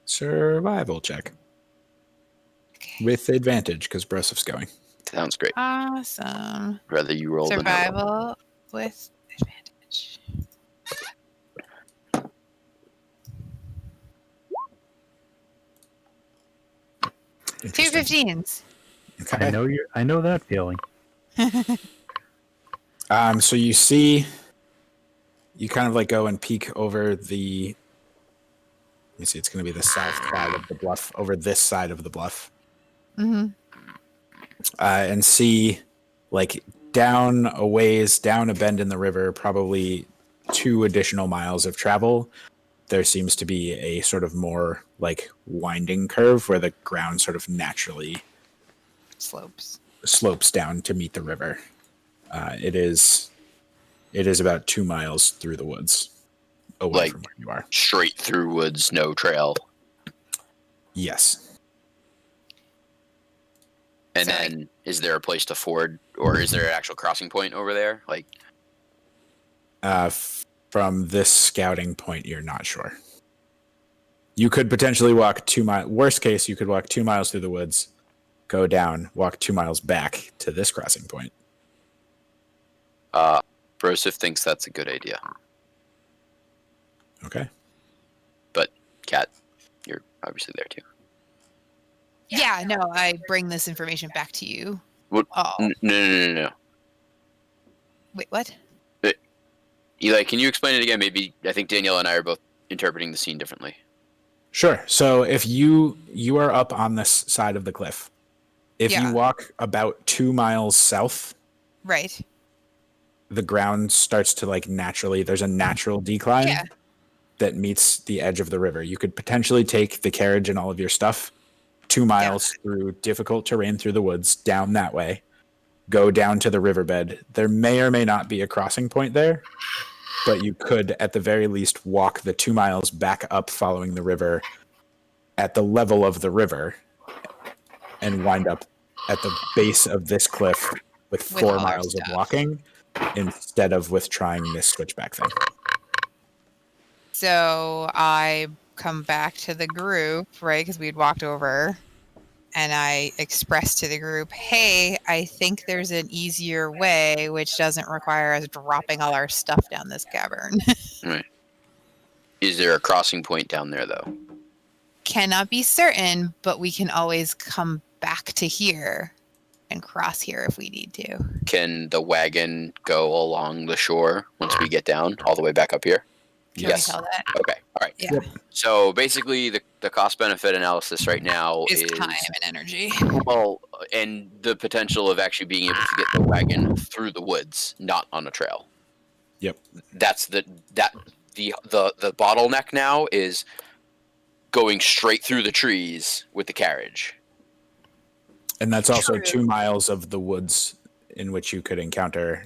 survival check Okay. with advantage because Brosif's going. Sounds great. Awesome. Rather you roll than I roll. Survival with advantage. Two Interesting. 15s. Okay. I know that feeling. So you see, you kind of like go and peek over the. Let me see. It's going to be the south side of the bluff, over this side of the bluff, Mm-hmm. and see, like down a ways, down a bend in the river, probably 2 additional miles of travel. There seems to be a sort of more like winding curve where the ground sort of naturally Slopes. slopes down to meet the river. It is about 2 miles through the woods away Like- from where you are. Straight through woods, no trail. Yes. And So, like- then, is there a place to ford, or is there an actual crossing point over there? Like, From this scouting point, you're not sure. You could potentially walk 2 miles. Worst case, you could walk 2 miles through the woods, go down, walk 2 miles back to this crossing point. Brosif thinks that's a good idea. Okay. But, Kat, you're obviously there too. Yeah, no, I bring this information back to you. What- Oh, No. wait, what? Eli, can you explain it again? Maybe, I think Danielle and I are both interpreting the scene differently. Sure. So if you are up on this side of the cliff, if Yeah. you walk about 2 miles south, Right. the ground starts to like naturally. There's a natural decline Yeah. that meets the edge of the river. You could potentially take the carriage and all of your stuff 2 miles through difficult terrain through the woods down that way, go down to the riverbed. There may or may not be a crossing point there, but you could at the very least walk the 2 miles back up following the river at the level of the river and wind up at the base of this cliff with With 4 all our miles of stuff. walking instead of with trying this switchback thing. So I come back to the group, right? Because we'd walked over, and I expressed to the group, hey, I think there's an easier way, which doesn't require us dropping all our stuff down this cavern. Is there a crossing point down there, though? Cannot be certain, but we can always come back to here and cross here if we need to. Can the wagon go along the shore once we get down, all the way back up here? Can Yes. we tell that? Okay. All right. Yeah. Yep. So basically, the cost benefit analysis right now Is is time and energy. well, and the potential of actually being able to get the wagon through the woods, not on a trail. Yep. That's the bottleneck now is going straight through the trees with the carriage. And that's also True. 2 miles of the woods in which you could encounter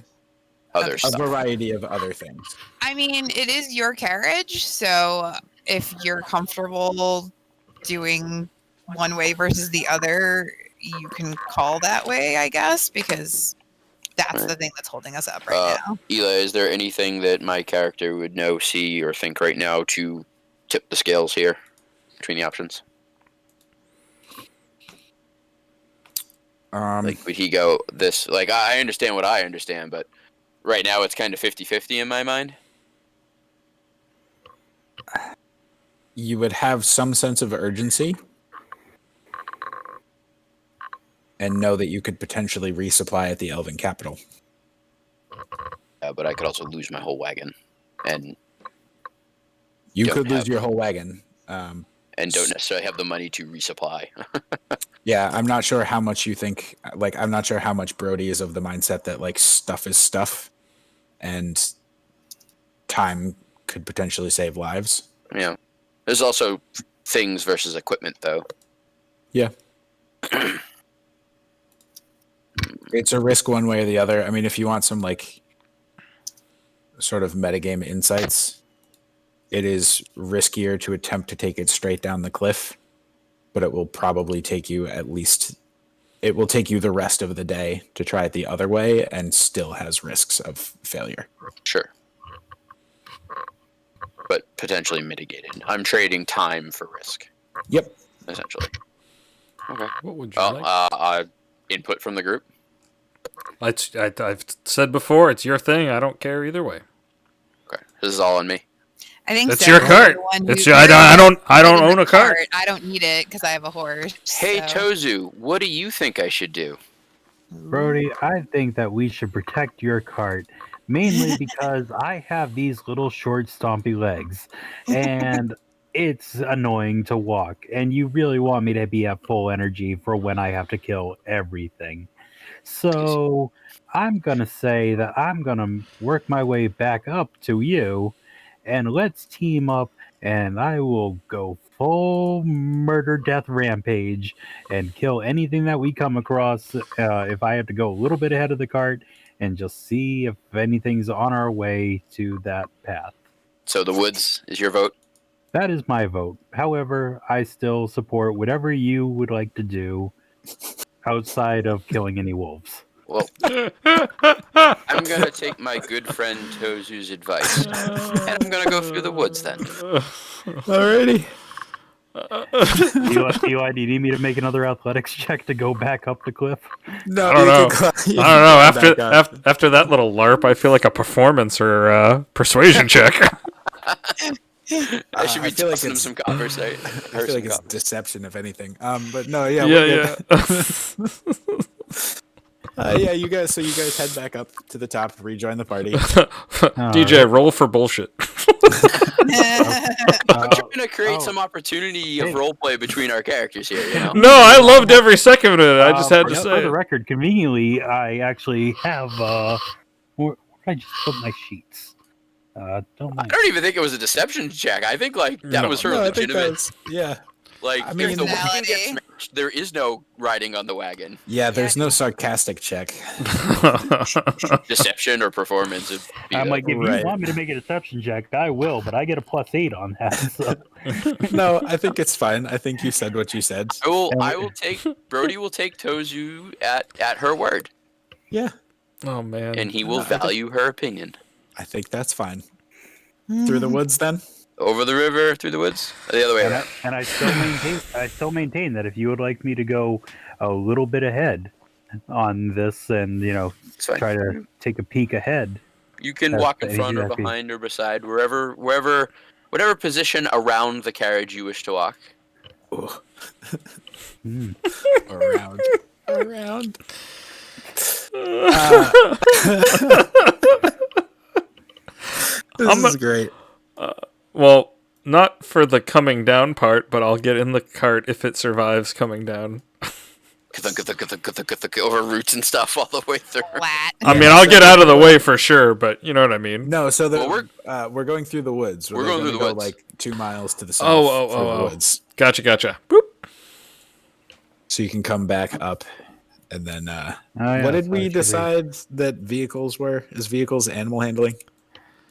Other A a stuff. variety of other things. I mean, it is your carriage, so if you're comfortable doing one way versus the other, you can call that way, I guess, because that's the thing that's holding us up right now. Eli, is there anything that my character would know, see, or think right now to tip the scales here between the options? Like, would he go this? Like, I understand what I understand, but right now it's kind of 50-50 in my mind. You would have some sense of urgency and know that you could potentially resupply at the Elven capital. But I could also lose my whole wagon, and You Don't could lose have- your whole wagon. don't necessarily have the money to resupply. Yeah, I'm not sure how much you think. Like, I'm not sure how much Brody is of the mindset that like stuff is stuff, and time could potentially save lives. Yeah. There's also things versus equipment, though. Yeah. It's a risk one way or the other. I mean, if you want some like sort of metagame insights, it is riskier to attempt to take it straight down the cliff, but it will probably take you it will take you the rest of the day to try it the other way and still has risks of failure. Sure. But potentially mitigated. I'm trading time for risk, Yep. essentially. Okay. What would you like? Input from the group. I've said before, it's your thing. I don't care either way. Okay. This is all on me. I think It's so. your You're cart. the one It's who- your, I don't own a cart. I don't need it because I have a horse. Hey, so- Tozu, what do you think I should do? Brody, I think that we should protect your cart, mainly because I have these little short stompy legs, and it's annoying to walk, and you really want me to be at full energy for when I have to kill everything. So I'm gonna say that I'm gonna work my way back up to you, and let's team up, and I will go full murder death rampage and kill anything that we come across. If I have to go a little bit ahead of the cart and just see if anything's on our way to that path. So the woods is your vote? That is my vote. However, I still support whatever you would like to do outside of killing any wolves. Well, I'm going to take my good friend Tozu's advice, and I'm going to go through the woods then. Alrighty. Eli, do you need me to make another athletics check to go back up the cliff? No, I don't you know. can I don't know. After that little LARP, I feel like a performance or persuasion check. I should be I feel like tossing him it's- some coppers, right? I feel like it's deception, if anything. But no, yeah, Yeah, yeah. Yeah, you guys. So you guys head back up to the top, rejoin the party. DJ, roll for bullshit. I'm trying to create some opportunity of hey. roleplay between our characters here, you know? No, I loved every second of it. I just had to For say the it. record, conveniently, I actually have where I just put my sheets. Don't I mind. don't even think it was a deception check. I think, like, that No. was her No, I think legitimate. that's yeah. Like, I if mean- the wagon gets Personality. smashed, there is no riding on the wagon. Yeah, there's no sarcastic check. Deception or performance. I'm like, if Right. you want me to make a deception check, I will, but I get a +8 on that. So. No, I think it's fine. I think you said what you said. I will take, Brody will take Tozu at her word, Yeah, Oh man. and he will I think- value her opinion. I think that's fine. Through the woods, then. Over the river, through the woods, or the other way And around. I still maintain that if you would like me to go a little bit ahead on this, and It's fine. try to take a peek ahead. You can That's walk in the front or easy recipe. behind or beside, whatever position around the carriage you wish to walk. Ooh. Hmm. Around. Around. This I'm is great. Well, not for the coming down part, but I'll get in the cart if it survives coming down. Over roots and stuff all the way through. Flat. I mean, I'll get out of the way for sure, but you know what I mean. No, so Well, we're going through the woods. We're They're going through gonna the go woods. like 2 miles to the south through the woods. Gotcha. Boop. So you can come back up, and then Oh, yeah, what did so we it should be- decide that vehicles were? Is vehicles animal handling?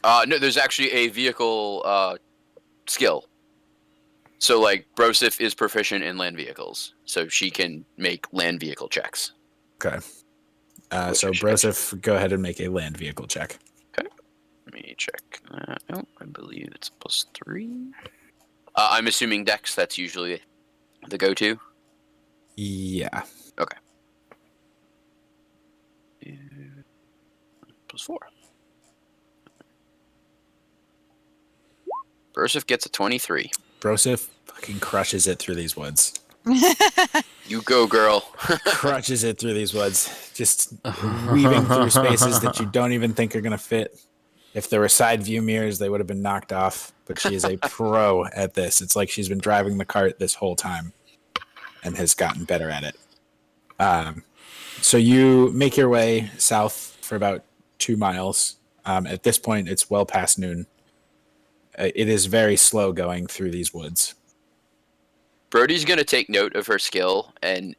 No, there's actually a vehicle skill. So, like, Broseph is proficient in land vehicles, so she can make land vehicle checks. Okay. So Which is- Broseph, go ahead and make a land vehicle check. Let me check. Oh, I believe it's +3. I'm assuming Dex. That's usually the go-to. Yeah. +4. Broseph gets a 23. Broseph fucking crushes it through these woods. You go, girl. Crushes it through these woods. Just weaving through spaces that you don't even think are going to fit. If there were side view mirrors, they would have been knocked off. But she is a pro at this. It's like she's been driving the cart this whole time and has gotten better at it. So you make your way south for about 2 miles. At this point, it's well past noon. It is very slow going through these woods. Brody's gonna take note of her skill and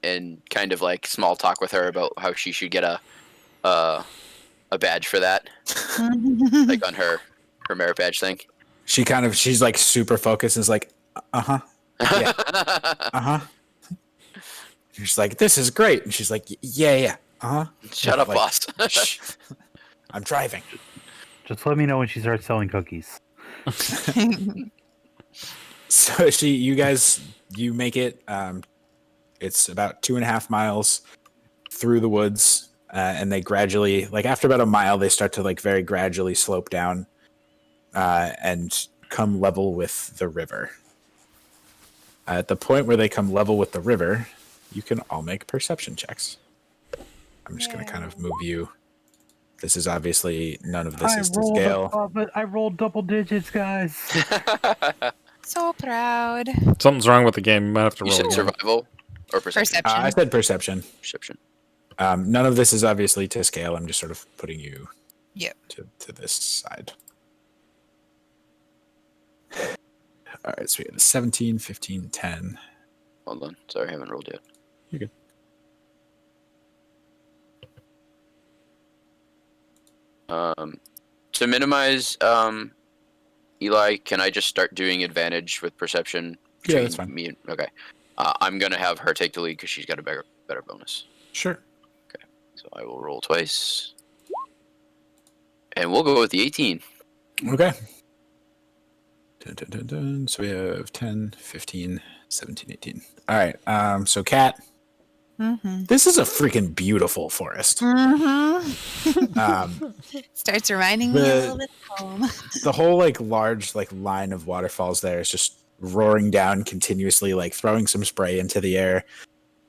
kind of like small talk with her about how she should get a badge for that, like on her merit badge thing. She's like super focused and is like, yeah, She's like, this is great, and she's like, yeah, Shut up, Like, boss. Shh. I'm driving. Just let me know when she starts selling cookies. So you make it. It's about 2.5 miles through the woods, and they gradually, like after about a mile, they start to like very gradually slope down, and come level with the river. At the point where they come level with the river, you can all make perception checks. I'm just going to kind of move you. This is obviously none of this is to scale. But I rolled double digits, guys. So proud. Something's wrong with the game. You might have to You roll said again. survival or perception? Perception. I said perception. Perception. None of this is obviously to scale. I'm just sort of putting you Yep. to this side. All right, so we have a 17, 15, 10. Hold on. Sorry, I haven't rolled yet. You're good. To minimize Eli, can I just start doing advantage with perception? Yeah, that's between fine. Me and, okay. I'm gonna have her take the lead because she's got a better bonus. Sure. So I will roll twice, and we'll go with the 18. Okay. Dun, dun, dun, dun. So we have 10, 15, 17, 18. All right. So Kat, Mm-hmm. this is a freaking beautiful forest. Mm-hmm. Starts reminding me a little bit of home. The whole like large like line of waterfalls there is just roaring down continuously, like throwing some spray into the air.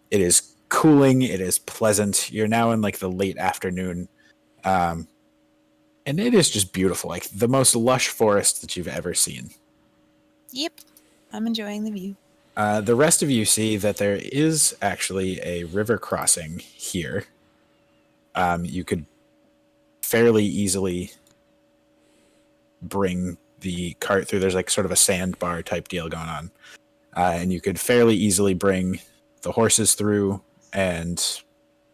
It is cooling. It is pleasant. You're now in like the late afternoon. And it is just beautiful. Like the most lush forest that you've ever seen. Yep. I'm enjoying the view. The rest of you see that there is actually a river crossing here. You could fairly easily bring the cart through. There's like sort of a sandbar type deal going on. And you could fairly easily bring the horses through and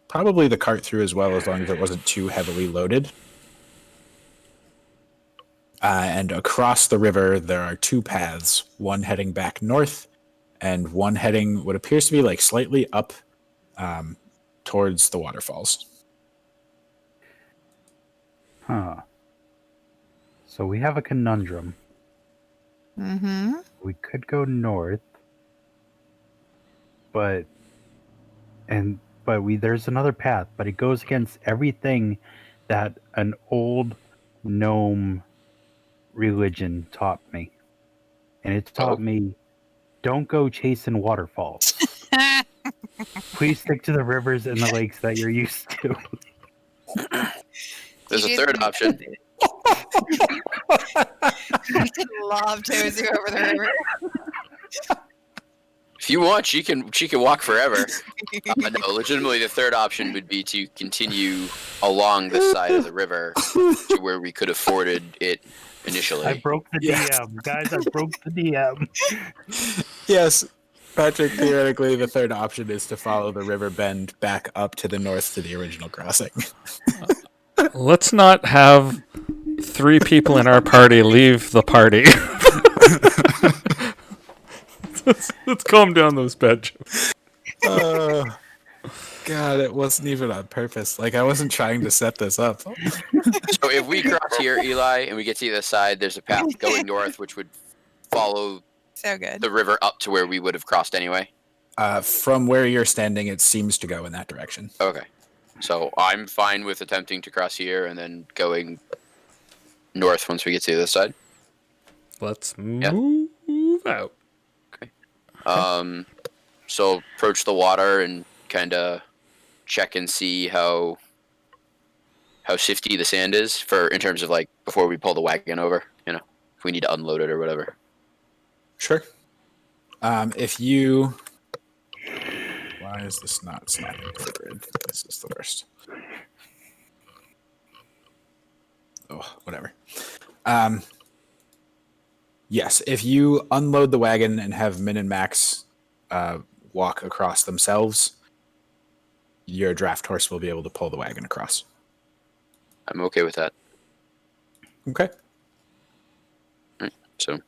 probably the cart through as well, as long as it wasn't too heavily loaded. And across the river, there are 2 paths, one heading back north and one heading what appears to be like slightly up towards the waterfalls. Huh. So we have a conundrum. Mm-hmm. We could go north, but there's another path, but it goes against everything that an old gnome religion taught me. And it taught me, don't go chasing waterfalls. Please stick to the rivers and the lakes that you're used to. There's a You third didn't- option. I could love Tozu over the river. If you want, she can walk forever. No, legitimately, the third option would be to continue along the side of the river to where we could have forded it initially. I broke the Yes. DM, guys. I broke the DM. Yes, Patrick. Theoretically, the third option is to follow the river bend back up to the north to the original crossing. Let's not have 3 people in our party leave the party. let's calm down those bad jokes. God, it wasn't even on purpose. Like I wasn't trying to set this up. So if we cross here, Eli, and we get to the other side, there's a path going north, which would follow So good. the river up to where we would have crossed anyway. From where you're standing, it seems to go in that direction. Okay. So I'm fine with attempting to cross here and then going north once we get to the other side. Let's move out. So approach the water and kind of check and see how shifty the sand is in terms of like before we pull the wagon over, if we need to unload it or whatever. Sure. If you... Why is this not snapping to the grid? This is the worst. Oh, whatever. Yes, if you unload the wagon and have Min and Max walk across themselves, your draft horse will be able to pull the wagon across. I'm okay with that. Okay. So,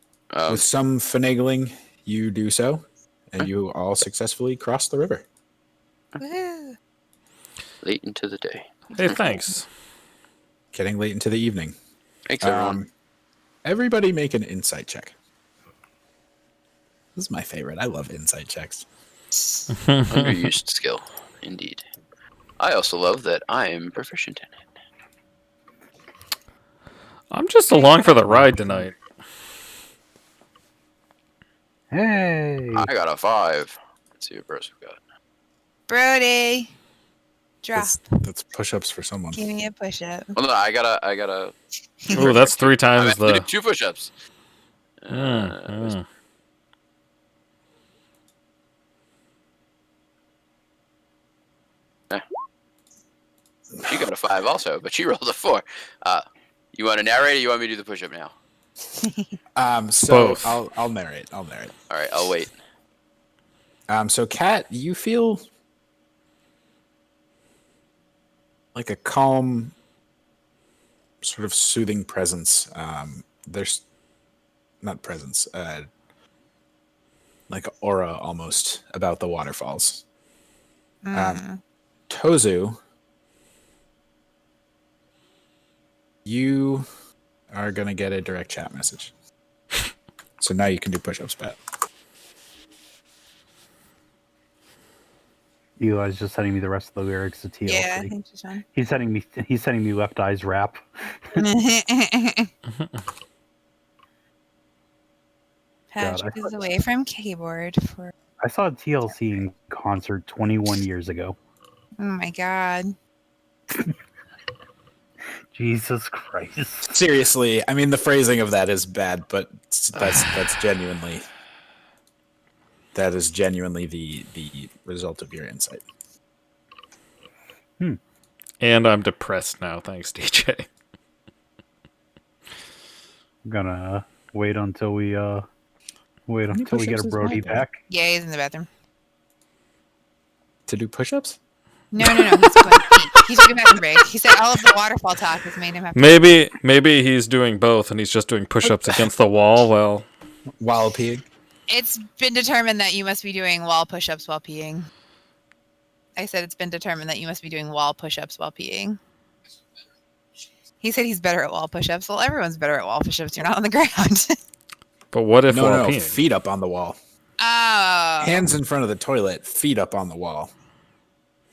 With some finagling, you do so, and you all successfully cross the river. Woo. late into the day. Hey, thanks. Getting late into the evening. Thanks, everyone. Everybody make an insight check. This is my favorite. I love insight checks. Underused skill, indeed. I also love that I am proficient in it. I'm just along for the ride tonight. Hey. I got a 5. Let's see what Bros got. Brody, drop. That's push-ups for someone. Give me a push-up. Well, no, I got a. Oh, that's 3 I times meant to the. do 2 push-ups. Mm. She got a 5 also, but she rolled a 4. You want to narrate, or you want me to do the push-up now? So Both. I'll narrate. All right, I'll wait. So Kat, you feel like a calm, sort of soothing presence. There's not presence, like aura almost about the waterfalls. Tozu, you are gonna get a direct chat message. So now you can do push-ups, Pat. Eli's just sending me the rest of the lyrics to TLC. Yeah, I think she's fine. He's sending me Left Eye's rap. Patrick is away from keyboard for. I saw TLC in concert 21 years ago. Oh my god. Jesus Christ. Seriously, I mean the phrasing of that is bad, but that's genuinely the result of your insight. And I'm depressed now, thanks, DJ. I'm gonna wait until we get a push-ups is Brody my bad. back. Yeah, he's in the bathroom. To do push-ups? No. He took a bathroom break. He said all of the waterfall talk has made him have. Maybe he's doing both, and he's just doing push-ups against the wall. Well, While peeing? It's been determined that you must be doing wall push-ups while peeing. I said it's been determined that you must be doing wall push-ups while peeing. He said he's better at wall push-ups. Well, everyone's better at wall push-ups. You're not on the ground. but what if while No, peeing? feet up on the wall. Oh, Hands in front of the toilet, feet up on the wall.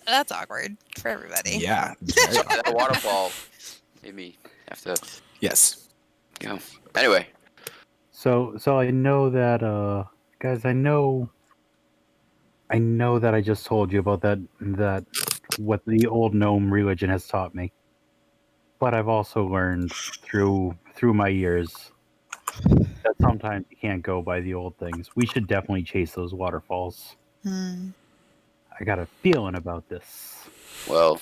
that's awkward for everybody. Yeah. very So awkward. that waterfall made me have to Yes. go. Anyway, So I know that guys, I know that I just told you about that what the old gnome religion has taught me. But I've also learned through through my ears that sometimes you can't go by the old things. We should definitely chase those waterfalls. Hmm. I got a feeling about this. Well,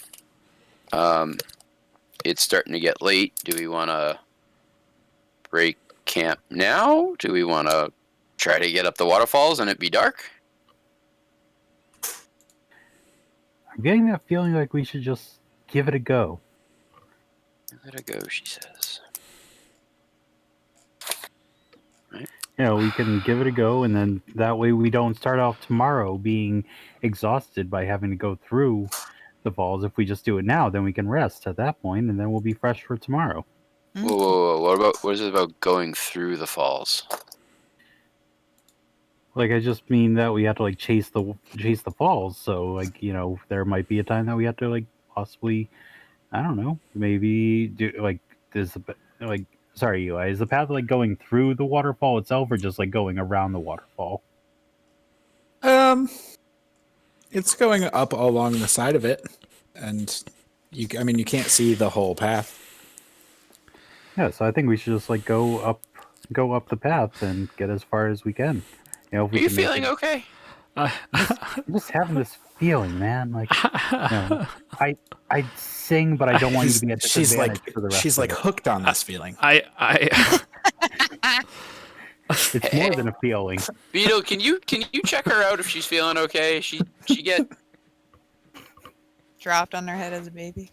it's starting to get late. Do we want to break camp now? Do we want to try to get up the waterfalls and it be dark? I'm getting that feeling like we should just give it a go. Let it go, she says. We can give it a go, and then that way we don't start off tomorrow being exhausted by having to go through the falls. If we just do it now, then we can rest at that point, and then we'll be fresh for tomorrow. Whoa. What is it about going through the falls? Like, I just mean that we have to like chase the falls. So like, there might be a time that we have to like possibly, I don't know, maybe do like sorry, Eli, is the path like going through the waterfall itself, or just like going around the waterfall? It's going up along the side of it, and you can't see the whole path. Yeah, so I think we should just like go up the path and get as far as we can. If Are we you can make feeling it- okay? I'm just having this feeling, man. Like, I sing, but I don't want you to be at disadvantage for the rest. She's of like it. hooked on this feeling. It's more than a feeling. Beetle, can you check her out if she's feeling okay? She get Dropped on her head as a baby.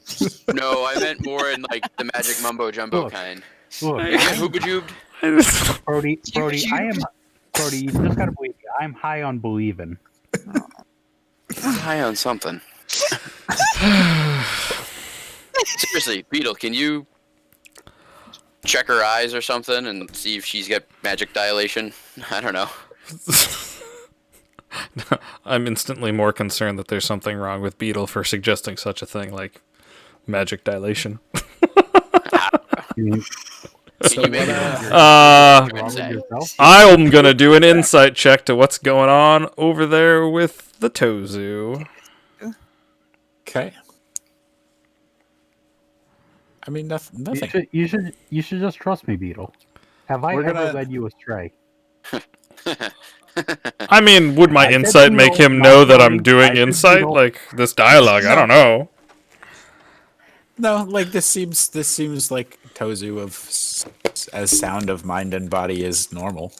No, I meant more in like the magic mumbo jumbo Look. kind. Look, You get hooba-joobed? Brody, Brody, you just gotta believe me. I'm high on believing. High on something. Seriously, Beetle, can you check her eyes or something and see if she's got magic dilation? I don't know. I'm instantly more concerned that there's something wrong with Beetle for suggesting such a thing like magic dilation. Can you make Robert yourself? I'm gonna do an insight check to what's going on over there with the Tozu. Okay. I mean, nothing. You should just trust me, Beetle. Have I We're ever gonna- led you astray? I mean, would my I said insight make Beetle, him not know that I'm Brody. doing I said insight? Beetle. Like this dialogue, I don't know. No, like this seems like Tozu as sound of mind and body is normal.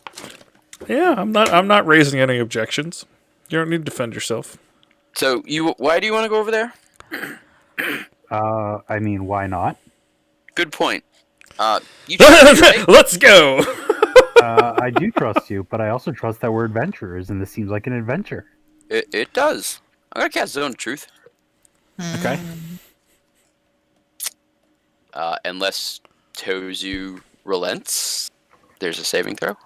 Yeah, I'm not raising any objections. You don't need to defend yourself. So why do you want to go over there? I mean, why not? Good point. You trust me, right? Let's go. I do trust you, but I also trust that we're adventurers, and this seems like an adventure. It does. I'm gonna cast Zone of Truth. Okay. Unless Tozu relents, there's a saving throw.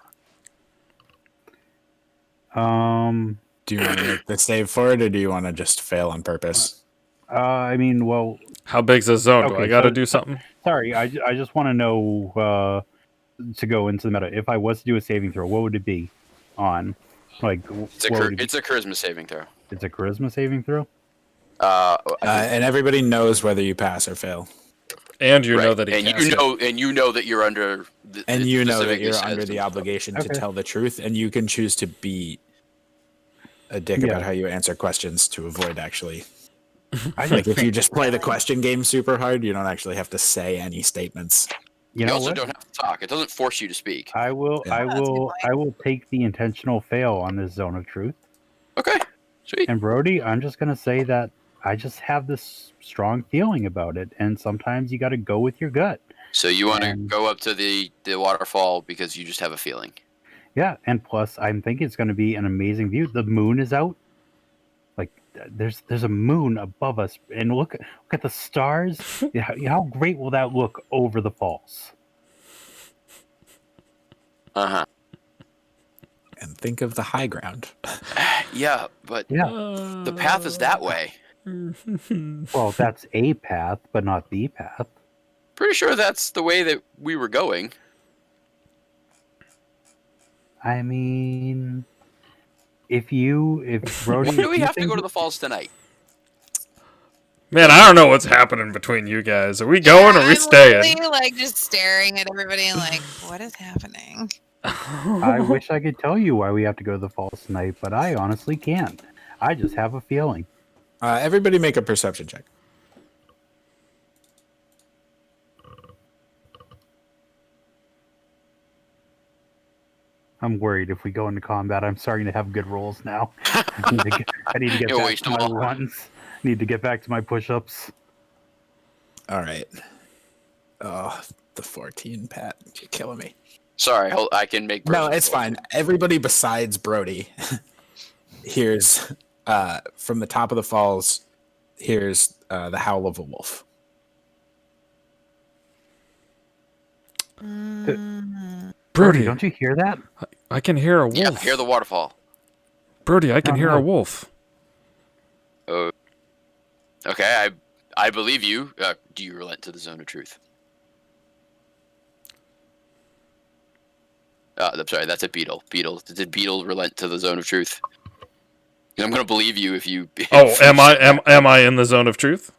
Do you want to make the save for it, or do you want to just fail on purpose? I mean, well, How big's the zone? Do Okay, I got to so- do something? sorry, I just want to know to go into the meta. If I was to do a saving throw, what would it be on? Like, It's a what would it be? it's a charisma saving throw. It's a charisma saving throw. And everybody knows whether you pass or fail, And you know Right. that he and cast you it. know and you know that you're under and you know that specifically you're says under some the stuff. obligation to Okay. tell the truth, and you can choose to be a dick Yeah. about how you answer questions to avoid actually. I Like if you just play the question game super hard, you don't actually have to say any statements. you You know also what? don't have to talk. It doesn't force you to speak. I will. Yeah. I That's a good will. point. I will take the intentional fail on this zone of truth. Okay, sweet. And Brody, I'm just gonna say that I just have this strong feeling about it, and sometimes you got to go with your gut. So you want to And- go up to the waterfall because you just have a feeling. Yeah, and plus, I'm thinking it's going to be an amazing view. The moon is out. Like, there's a moon above us, and look at the stars. How great will that look over the falls? Uh And think of the high ground. huh. Yeah, but Yeah. the path is that way. Well, that's a path, but not the path. Pretty sure that's the way that we were going. I mean, if Brody, Why do we if you have to think- go to the falls tonight? Man, I don't know what's happening between you guys. Are we going or are we I'm staying? literally, like just staring at everybody and like, what is happening? I wish I could tell you why we have to go to the falls tonight, but I honestly can't. I just have a feeling. Everybody make a perception check. I'm worried if we go into combat. I'm starting to have good rolls now. I need to get You'll back waste to them my all. runs. Need to get back to my push-ups. All right. Oh, the 14, Pat. You're killing me. Sorry, I can make. No, Brody it's roll. fine. Everybody besides Brody hears from the top of the falls. Here's the howl of a wolf. Brody, Don't you hear that? I can hear a wolf. Yeah, hear the waterfall. Brody, I can Oh, hear no. a wolf. Okay, I believe you. Do you relent to the zone of truth? I'm sorry, that's a beetle. Beetle. Did beetle relent to the zone of truth? I'm gonna believe you if you. Oh, if you am I said that. am I in the zone of truth?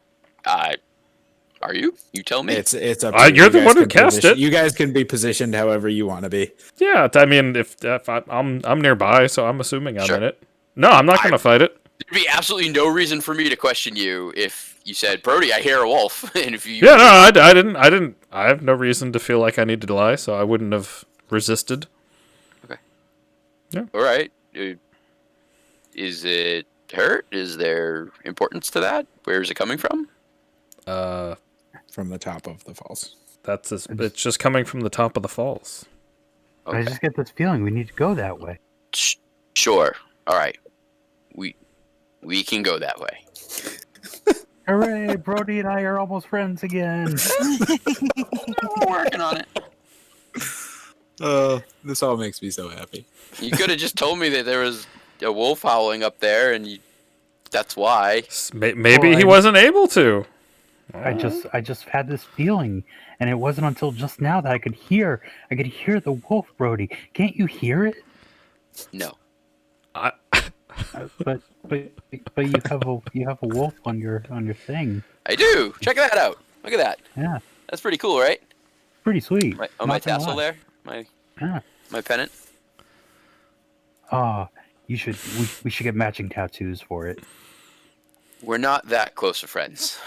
Are you? You tell me. It's up. You're to you. You the guys one who can cast position- it. You guys can be positioned however you want to be. Yeah, I mean, if I'm nearby, so I'm assuming I'm Sure. in it. No, I'm not gonna fight it. There'd be absolutely no reason for me to question you if you said, "Brody, I hear a wolf," and if you. Yeah, no, I didn't. I have no reason to feel like I need to lie, so I wouldn't have resisted. All right. Is it hurt? Is there importance to that? Where is it coming from? From the top of the falls. It's just coming from the top of the falls. Okay. I just get this feeling we need to go that way. Sure. All right. We can go that way. Hooray! Brody and I are almost friends again. We're working on it. This all makes me so happy. You could have just told me that there was a wolf howling up there, and that's why. Maybe Well, he wasn't able to. I just had this feeling, and it wasn't until just now that I could hear the wolf, Brody. Can't you hear it? No. But you have a wolf on your thing. I do. Check that out. Look at that. Yeah, That's pretty cool, right? pretty sweet. My Not gonna tassel lie. there. Yeah. My pennant. We should get matching tattoos for it. We're not that close of friends.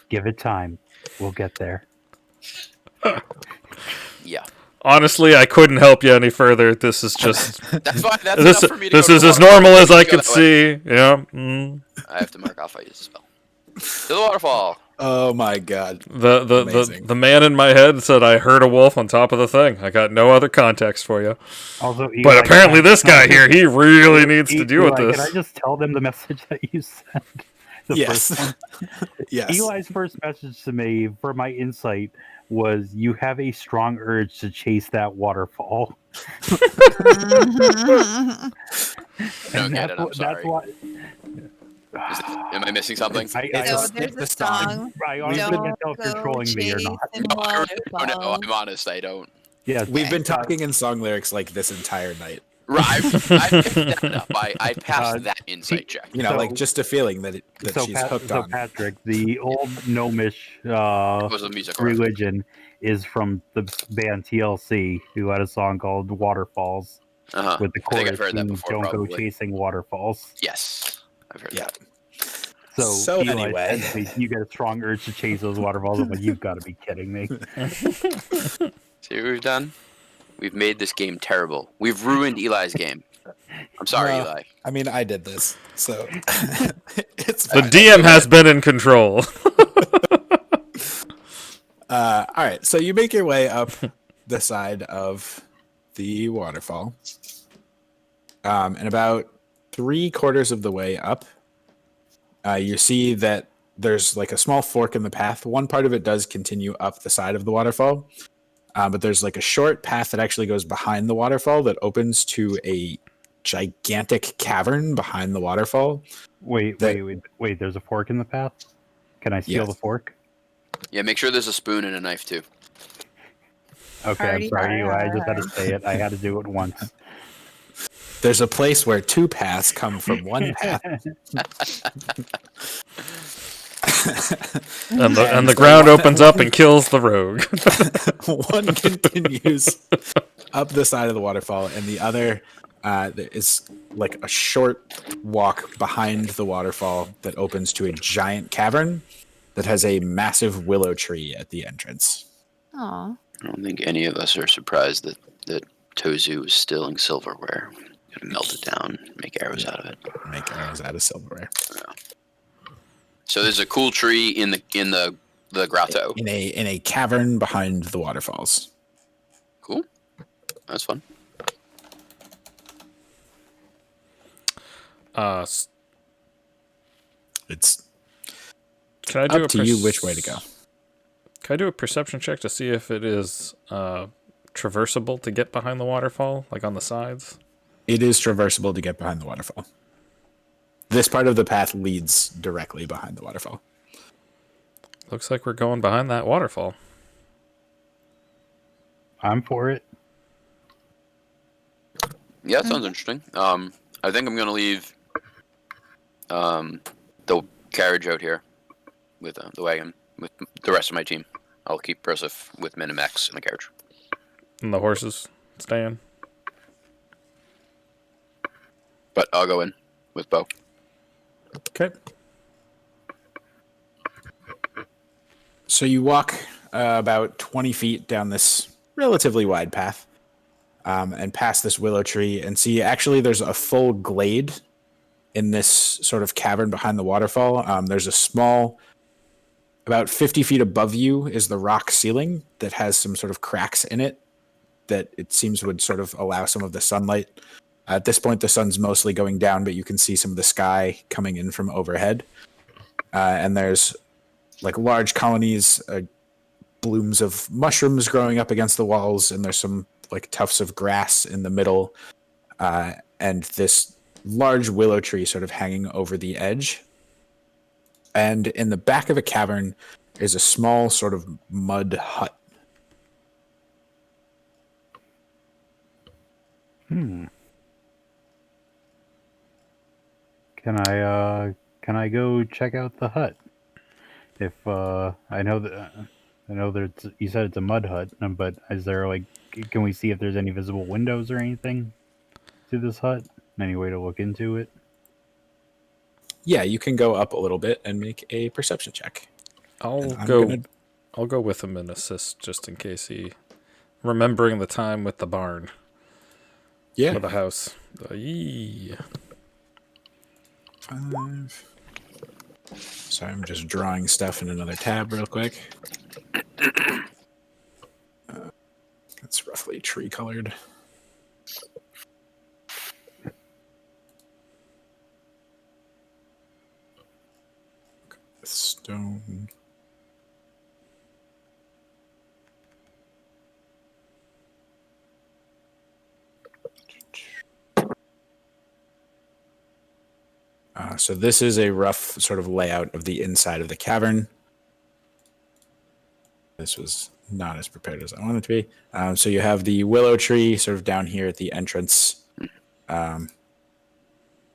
Give it time. We'll get there. Yeah. Honestly, I couldn't help you any further. This is just That's fine. That's this. enough for me to This go to is the as waterfall. normal as I Go could that way. see. Yeah. I have to mark off I use a spell. To the waterfall. Oh my god. The Amazing. man in my head said I heard a wolf on top of the thing. I got no other context for you. Also, Eli, But apparently can I- this guy here, he really needs to deal with Eli, this. Can I just tell them the message that you sent? The Yes. first one? Yes. Eli's first message to me for my insight was, "You have a strong urge to chase that waterfall." No, And get it. I'm that's sorry. why. Am I missing something? I, It's So a- I, there's the a song. song. I honestly Don't can't tell if you're go trolling me or not. chasing No, I waterfalls. I'm honest. I don't. Yes. We've been talking in song lyrics like this entire night. Right. I picked that up. I passed that insight check. You know, So- like just a feeling that So, she's hooked on. Patrick, the old gnomish It was a musical reference. religion is from the band TLC, who had a song called Waterfalls Uh-huh. with the I think chorus I've heard that being, before, "Don't go probably. chasing waterfalls." Yes. I've heard Yeah. that. So Eli anyway, said to me, you get a strong urge to chase those waterfalls. I'm like, you've got to be kidding me. See what we've done? We've made this game terrible. We've ruined Eli's game. I'm sorry, No. Eli. I mean, I did this, so it's The fine. DM has been in control. All right, so you make your way up the side of the waterfall, and about 3/4 of the way up, you see that there's like a small fork in the path. One part of it does continue up the side of the waterfall, but there's like a short path that actually goes behind the waterfall that opens to a gigantic cavern behind the waterfall. Wait, there's a fork in the path? Can I steal Yes. the fork? Yeah, make sure there's a spoon and a knife too. Okay, Party I'm sorry, Eli. I just had to hard. say it. I had to do it once. There's a place where two paths come from one path. And the ground opens up and kills the rogue. One continues up the side of the waterfall, and the other is like a short walk behind the waterfall that opens to a giant cavern that has a massive willow tree at the entrance. Aw. I don't think any of us are surprised that Tozu is stealing silverware. Gonna melt it down, make arrows out of it. Make arrows out of silverware. So there's a cool tree in the grotto. In a cavern behind the waterfalls. Cool. That's fun. It's Can I do up to you which way to go. Can I do a perception check to see if it is traversable to get behind the waterfall, like on the sides? It is traversable to get behind the waterfall. This part of the path leads directly behind the waterfall. Looks like we're going behind that waterfall. I'm for it. Yeah, that sounds interesting. I think I'm gonna leave the carriage out here with the wagon with the rest of my team. I'll keep Broseph with Minimax in the carriage. And the horses staying. But I'll go in with Bo. Okay. So you walk about 20 feet down this relatively wide path and past this willow tree and see actually there's a full glade in this sort of cavern behind the waterfall. There's a small, about 50 feet above you is the rock ceiling that has some sort of cracks in it that it seems would sort of allow some of the sunlight. At this point, the sun's mostly going down, but you can see some of the sky coming in from overhead. And there's like large colonies, blooms of mushrooms growing up against the walls, and there's some like tufts of grass in the middle, and this large willow tree sort of hanging over the edge. And in the back of a cavern is a small sort of mud hut. Can I go check out the hut? If I know that you said it's a mud hut, but is there like, can we see if there's any visible windows or anything to this hut? Any way to look into it? Yeah, you can go up a little bit and make a perception check. I'll I'm go. gonna- I'll go with him and assist just in case he, remembering the time with the barn Yeah. or the house. Yee. 5. Sorry, I'm just drawing stuff in another tab real quick. It's roughly tree colored. Stone. So this is a rough sort of layout of the inside of the cavern. This was not as prepared as I wanted to be. So you have the willow tree sort of down here at the entrance.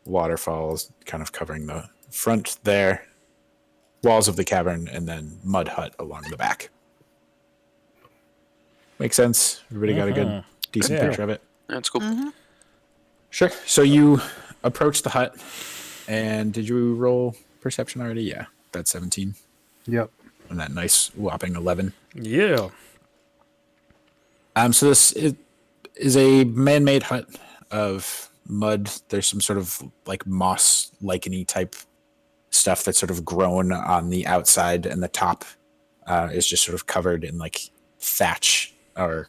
Waterfalls kind of covering the front there. Walls of the cavern, and then mud hut along the back. Makes sense? Everybody got a good, decent Yeah. picture of it? That's cool. Sure. So you approach the hut, and did you roll perception already? Yeah, that's 17. Yep. And that nice whopping 11. Yeah. So this is a man-made hut of mud. There's some sort of like moss licheny type stuff that's sort of grown on the outside, and the top is just sort of covered in like thatch or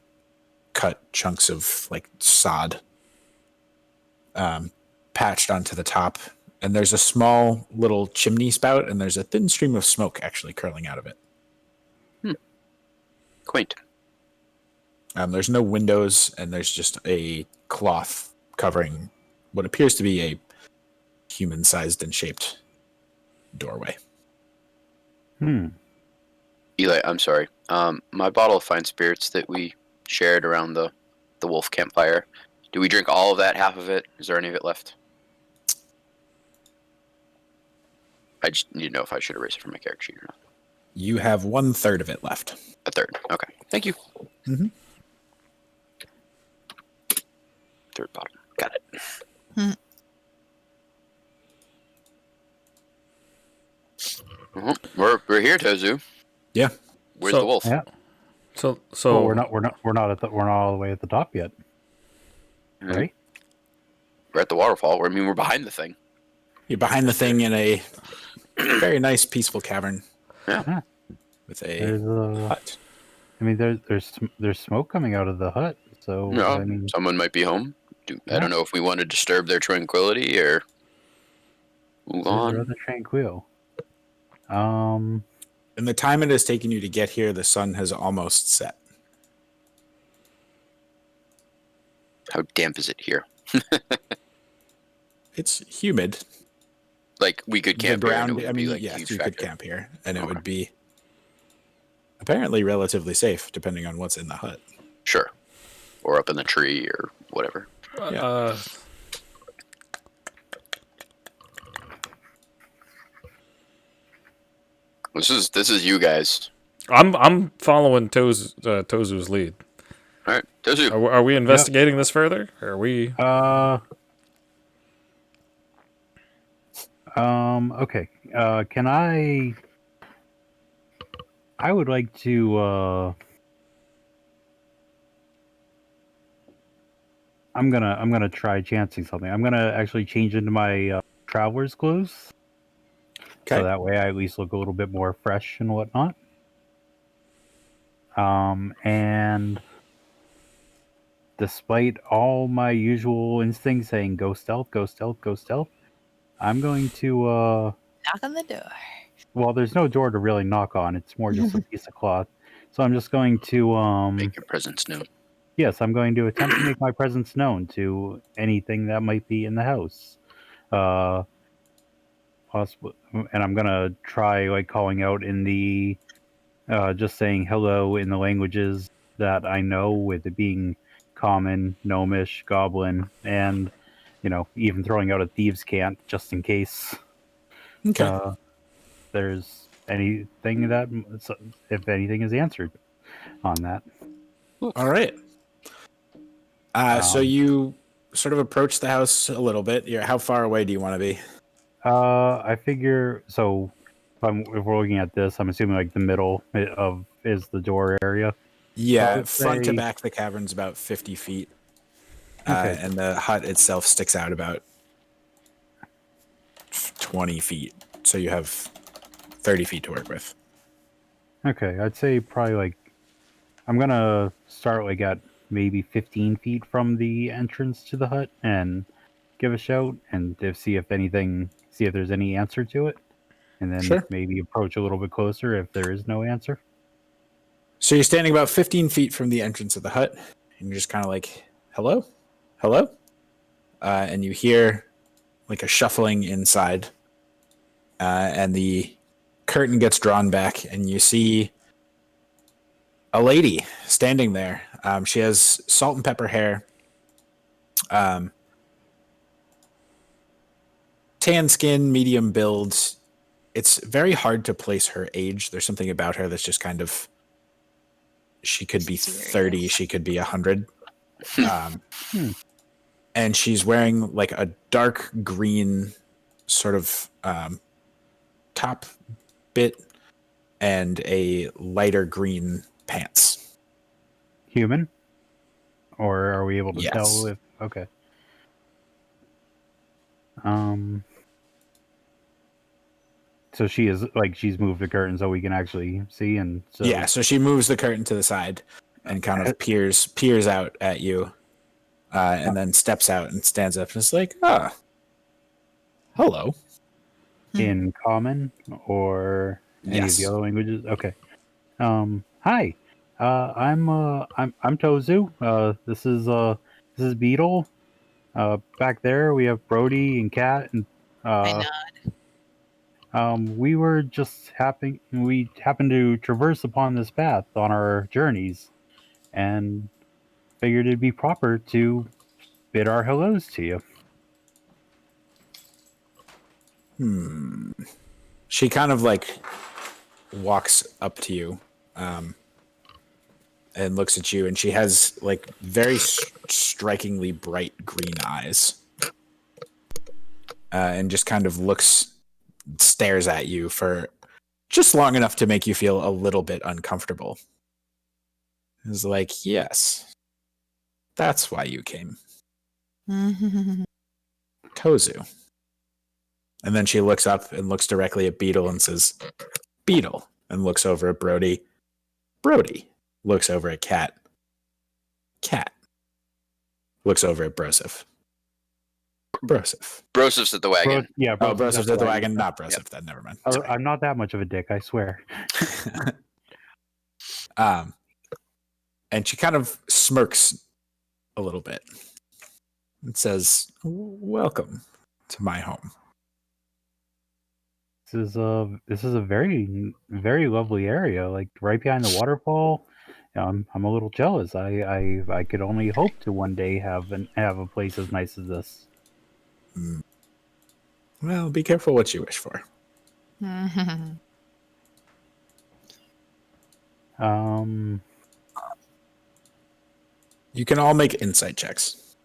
cut chunks of like sod patched onto the top. And there's a small little chimney spout, and there's a thin stream of smoke actually curling out of it. Quaint. There's no windows, and there's just a cloth covering what appears to be a human-sized and shaped doorway. Eli, I'm sorry. My bottle of fine spirits that we shared around the wolf campfire. Do we drink all of that? Half of it? Is there any of it left? I just need to know if I should erase it from my character sheet or not. You have 1/3 of it left. A third. Okay. Thank you. Mhm. Third bottom. Got it. We're here, Tozu. Yeah. Where's So- the wolf? Yeah. So Well, we're not all the way at the top yet, Mhm. right? We're at the waterfall. I mean, we're behind the thing. You're behind the thing in a very nice, peaceful cavern. Yeah. With a There's a. hut. I mean, there's smoke coming out of the hut. So No, I mean, someone might be home. I Yeah. don't know if we want to disturb their tranquility or move they're on. rather tranquil. In the time it has taken you to get here, the sun has almost set. How damp is it here? It's humid. Like we could camp the here and ground, it would I be mean, like a yes, huge you factor. could camp here, and it Okay. would be apparently relatively safe, depending on what's in the hut. Sure. Or up in the tree or whatever. This is you guys. I'm following Tozu's lead. All right, Tozu. Are we investigating this further? Are we? Okay. Can I? I would like to. I'm gonna try chancing something. I'm gonna actually change into my traveler's clothes, Okay. so that way I at least look a little bit more fresh and whatnot. And despite all my usual instincts saying go stealth, go stealth, go stealth, I'm going to Knock on the door. well, there's no door to really knock on. It's more just a piece of cloth. So I'm just going to Make your presence known. yes, I'm going to attempt to make my presence known to anything that might be in the house. Possibly, and I'm gonna try like calling out in the just saying hello in the languages that I know, with it being common, gnomish, goblin, and even throwing out a thieves' cant just in case Okay. there's anything that, if anything is answered on that. All right. So you sort of approach the house a little bit. How far away do you want to be? I figure so. If we're looking at this, I'm assuming like the middle is the door area. Yeah, would front to say- back, the cavern's about 50 feet. Okay. And the hut itself sticks out about 20 feet. So you have 30 feet to work with. Okay, I'd say probably like I'm gonna start like at maybe 15 feet from the entrance to the hut and give a shout and see if there's any answer to it, and then Sure. maybe approach a little bit closer if there is no answer. So you're standing about 15 feet from the entrance of the hut, and you're just kind of like, hello? Hello? And you hear like a shuffling inside, and the curtain gets drawn back, and you see a lady standing there. She has salt and pepper hair, tan skin, medium build. It's very hard to place her age. There's something about her that's just kind of, she could be 30, she could be 100. And she's wearing like a dark green sort of top bit and a lighter green pants. Human, or are we able to Yes. tell if? Okay. So she's moved the curtain so we can actually see, and so Yeah, so she moves the curtain to the side and kind of peers out at you, and then steps out and stands up and is like, hello. in common or any of Yes. the other languages. Okay. Hi. I'm Tozu. This is Beetle. Back there we have Brody and Kat, and I nod. we were just happened to traverse upon this path on our journeys, and figured it'd be proper to bid our hellos to you. She kind of like walks up to you and looks at you, and she has like very strikingly bright green eyes, and just kind of stares at you for just long enough to make you feel a little bit uncomfortable. It's like, yes, that's why you came. Tozu. And then she looks up and looks directly at Beetle and says, Beetle, and looks over at Brody. Brody looks over at Cat. Cat looks over at Broseph. Broseph. Broseph's at the wagon. Oh, Broseph's at the wagon, not Broseph. Then never mind. Sorry. I'm not that much of a dick, I swear. And she kind of smirks a little bit and says, welcome to my home. This is a very, very lovely area, like right behind the waterfall. I'm a little jealous. I could only hope to one day have a place as nice as this. Well, be careful what you wish for. You can all make insight checks.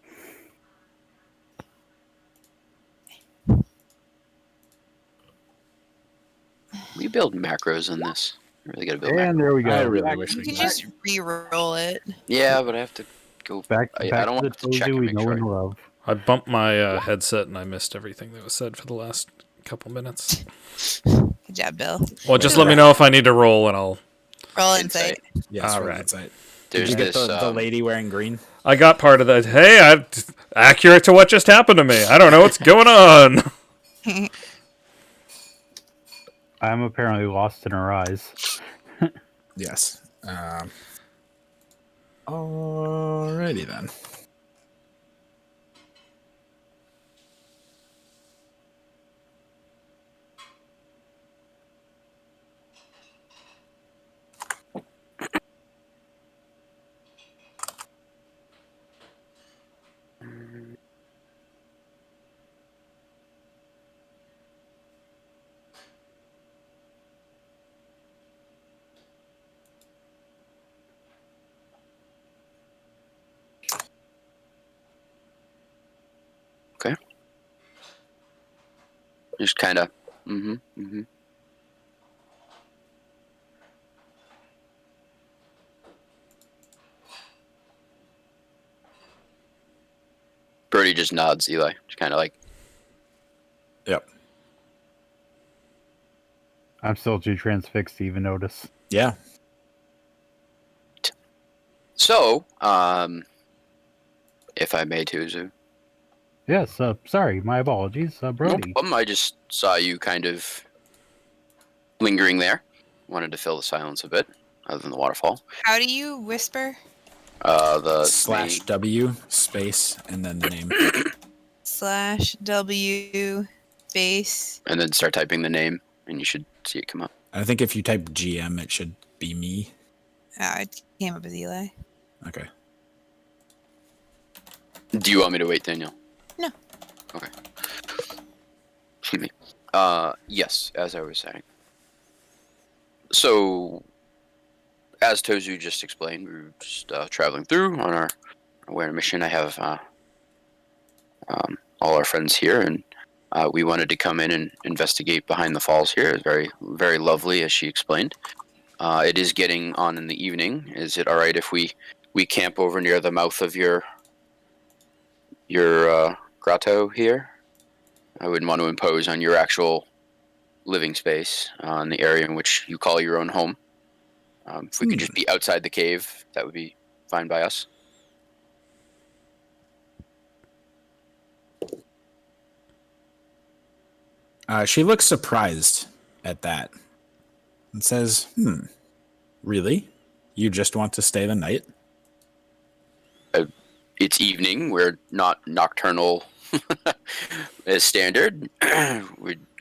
We build macros in this. I really gotta build And macros. there we go. I really wish You we can could. just re-roll it. Yeah, but I have to go. Back I don't to want the to check Tozu and we make know sure. and love. I bumped my headset and I missed everything that was said for the last couple minutes. Good job, Bill. Well, just let me know if I need to roll and I'll... Roll Insight. insight. Yes, All roll right. insight. There's Did you get this. the lady wearing green? I got part of that. Hey, accurate to what just happened to me. I don't know what's going on. I'm apparently lost in her eyes. Yes. Alrighty then. Just kind of. Brody just nods. Eli, just kind of like. Yep. I'm still too transfixed to even notice. Yeah. So, if I may, Tozu. Yes, sorry, my apologies, Brody. No problem. I just saw you kind of lingering there. Wanted to fill the silence a bit, other than the waterfall. How do you whisper? The / W space and then the name. /W space. and then start typing the name, and you should see it come up. I think if you type GM, it should be me. Oh, it came up as Eli. Okay. Do you want me to wait, Daniel? No. Okay. Excuse me. Yes, as I was saying. So, as Tozu just explained, we were just traveling through on our awareness mission. I have all our friends here, and we wanted to come in and investigate behind the falls here. It's very, very lovely, as she explained. It is getting on in the evening. Is it all right if we camp over near the mouth of your grotto here? I wouldn't want to impose on your actual living space, on the area in which you call your own home. If we could just be outside the cave, that would be fine by us. She looks surprised at that and says, really? You just want to stay the night? It's evening. We're not nocturnal as standard.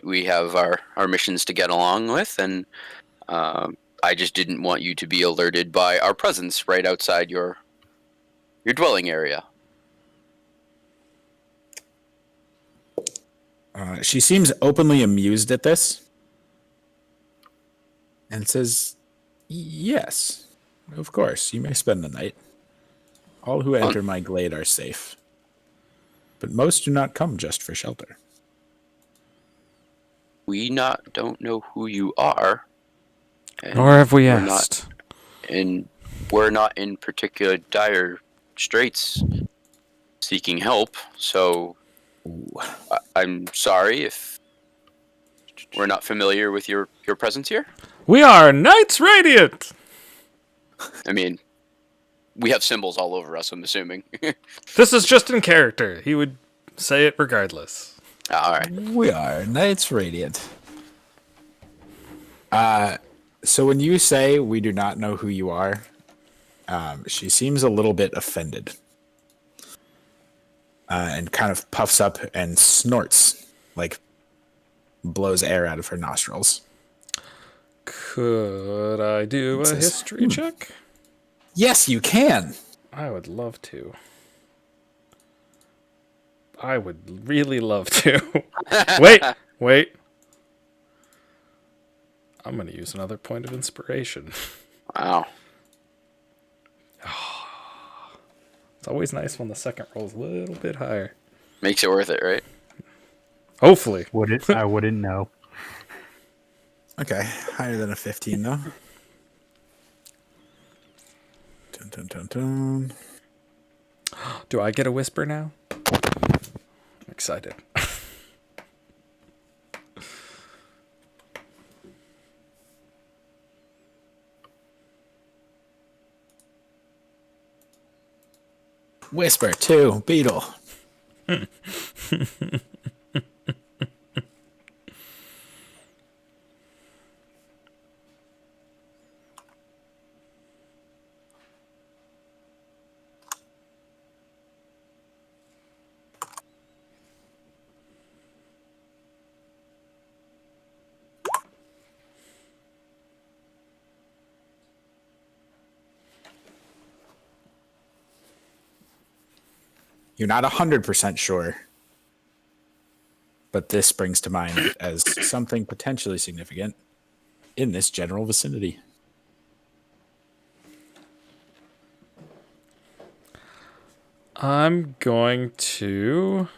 We have our missions to get along with, and I just didn't want you to be alerted by our presence right outside your dwelling area. She seems openly amused at this and says, "Yes, of course, you may spend the night. All who enter my glade are safe, but most do not come just for shelter." We don't know who you are. And Nor have we we're asked. we're not in particular dire straits seeking help, so I'm sorry if we're not familiar with your presence here. We are Knights Radiant! I mean, we have symbols all over us, I'm assuming. This is just in character. He would say it regardless. All right. We are Knights Radiant. So when you say we do not know who you are, she seems a little bit offended. And kind of puffs up and snorts, like blows air out of her nostrils. Could I do a says, history check? Yes, you can. I would love to. I would really love to. Wait. I'm going to use another point of inspiration. Wow. It's always nice when the second roll's a little bit higher. Makes it worth it, right? Hopefully. I wouldn't know. Okay, higher than a 15 though. Dun, dun, dun, dun. Do I get a whisper now? I'm excited. Whisper 2, Beetle. You're not 100% sure, but this springs to mind as something potentially significant in this general vicinity. I'm going to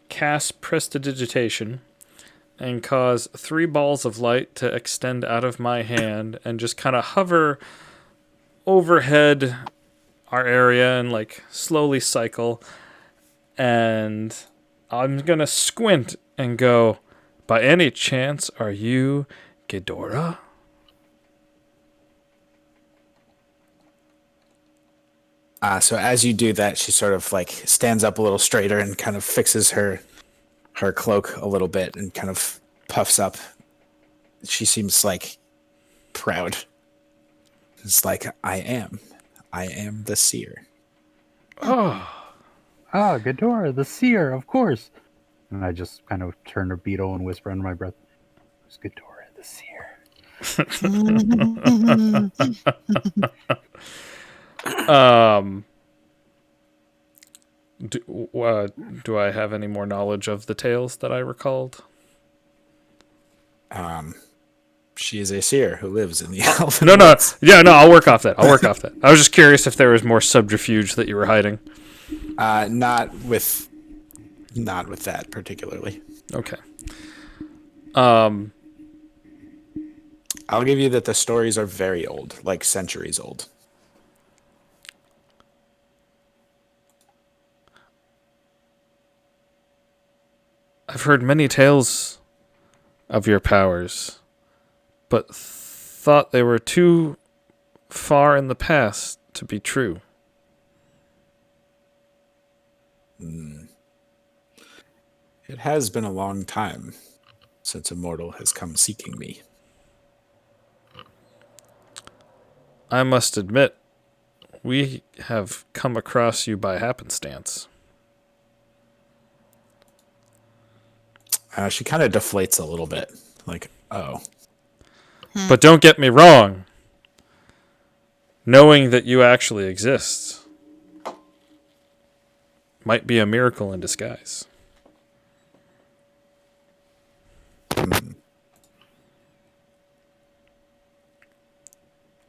cast Prestidigitation and cause 3 balls of light to extend out of my hand and just kind of hover overhead our area and like slowly cycle. And I'm going to squint and go, by any chance, are you Ghidorah? So as you do that, she sort of like stands up a little straighter and kind of fixes her cloak a little bit and kind of puffs up. She seems like proud. It's like, I am the seer. Ah, Ghidorah, the seer, of course. And I just kind of turn to Beetle and whisper under my breath, "Who's Ghidorah, the seer?" Do I have any more knowledge of the tales that I recalled? She is a seer who lives in the elven No. woods. Yeah, no, I'll work off that. I was just curious if there was more subterfuge that you were hiding. Not with that particularly. Okay. I'll give you that the stories are very old, like centuries old. I've heard many tales of your powers, but thought they were too far in the past to be true. It has been a long time since a mortal has come seeking me. I must admit, we have come across you by happenstance. She kind of deflates a little bit, like, oh. But don't get me wrong. Knowing that you actually exist might be a miracle in disguise.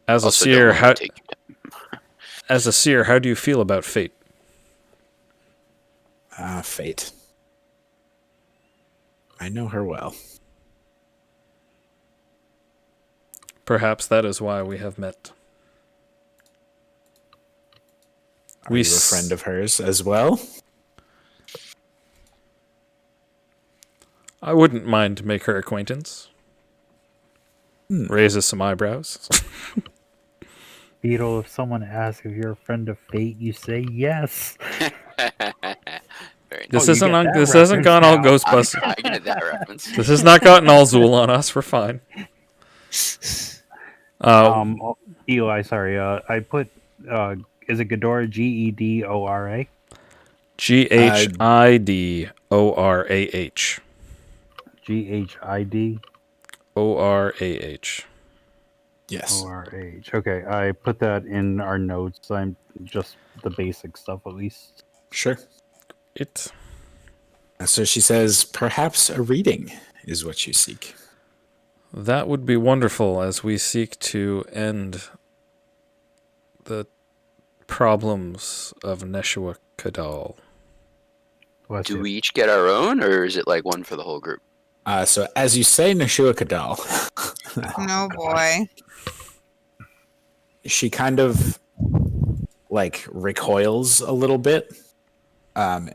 As a Also, don't seer, let it take you down. how do you feel about fate? Fate. I know her well. Perhaps that is why we have met. Are you a friend of hers as well? I wouldn't mind to make her acquaintance. Raises some eyebrows. Beetle, if someone asks if you're a friend of fate, you say yes. Very This nice. you isn't get on. that This hasn't reference gone all now. Ghostbusters. I get that reference. This has not gotten all Zool on us. We're fine. Eli, sorry. I put. Is it Ghidorah? Gedora? Ghidorah. Ghid. Orah. Yes. ORH. Okay, I put that in our notes. I'm just the basic stuff at least. Sure. It. So she says, perhaps a reading is what you seek. That would be wonderful as we seek to end the problems of Neshua Kadal. Bless Do you. we each get our own, or is it like one for the whole group? So as you say Neshua Kadal, Oh boy. she kind of like recoils a little bit. And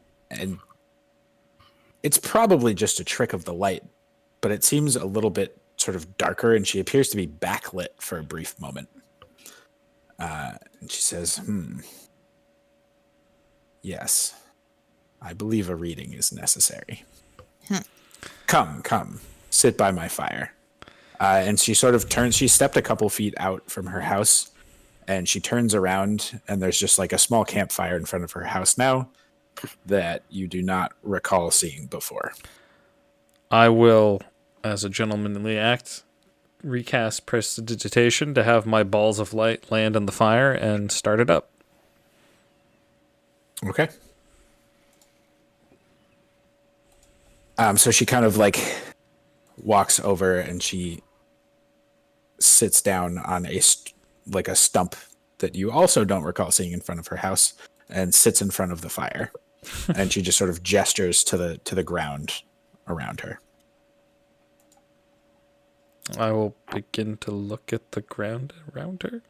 it's probably just a trick of the light, but it seems a little bit sort of darker, and she appears to be backlit for a brief moment. And she says, yes, I believe a reading is necessary. Come, sit by my fire. And she sort of turns, she stepped a couple feet out from her house, and she turns around, and there's just like a small campfire in front of her house now that you do not recall seeing before. I will, as a gentlemanly act, recast prestidigitation to have my balls of light land in the fire and start it up. Okay. So she kind of like walks over and she sits down on a stump that you also don't recall seeing in front of her house, and sits in front of the fire. And she just sort of gestures to the ground around her. I will begin to look at the ground around her.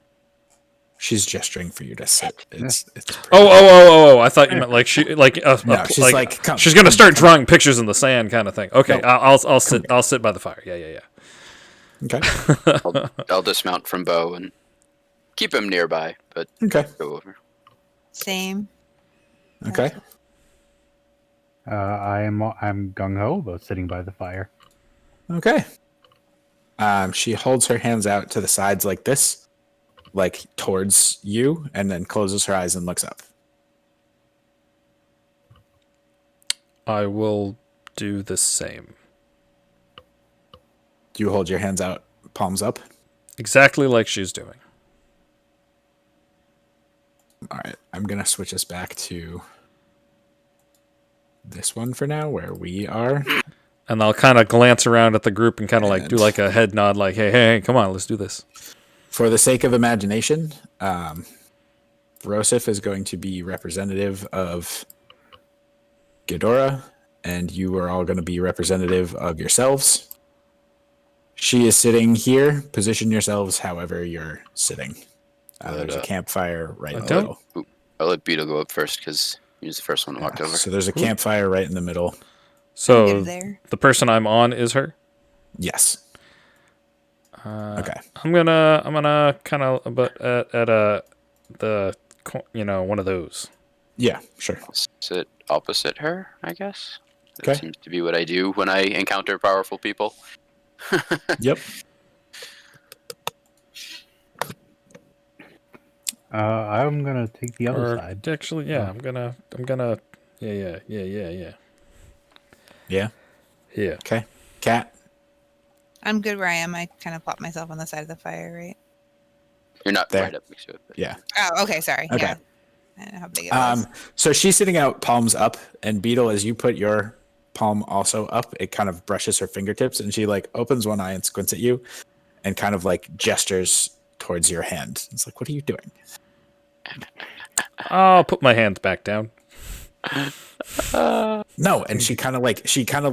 She's gesturing for you to sit. It's Oh! I thought you meant like she No, she's like, come, she's gonna come, start come. drawing pictures in the sand, kind of thing. Okay, No. I'll sit by the fire. Yeah. Okay. I'll dismount from Bo and keep him nearby, but Okay. go over. Same. Okay. I'm gung ho about sitting by the fire. Okay. She holds her hands out to the sides like this, like towards you, and then closes her eyes and looks up. I will do the same. Do you hold your hands out, palms up? Exactly like she's doing. All right. I'm going to switch us back to this one for now, where we are. And I'll kind of glance around at the group and kind of like do like a head nod, like, hey, come on, let's do this. For the sake of imagination, Rosif is going to be representative of Ghidorah, and you are all going to be representative of yourselves. She is sitting here. Position yourselves however you're sitting. There's a campfire right in the middle. I'll let Beetle go up first because he was the first one who walked over. So there's a campfire right in the middle. So Good there. the person I'm on is her. Yes. Okay. I'm gonna kind of one of those. Yeah, sure. Sit opposite her, I guess. That Okay. seems to be what I do when I encounter powerful people. Yep. I'm gonna take the other Or side. actually, yeah, I'm gonna, yeah. Yeah. Yeah. Okay. Cat. I'm good where I am. I kind of plop myself on the side of the fire, right? You're not There. right up next to it. But Yeah. Oh, okay. Sorry. Okay. Yeah. I don't know how big it was. So she's sitting out, palms up, and Beetle, as you put your palm also up, it kind of brushes her fingertips, and she like opens one eye and squints at you, and kind of like gestures towards your hand. It's like, what are you doing? I'll put my hands back down. No, and she kind of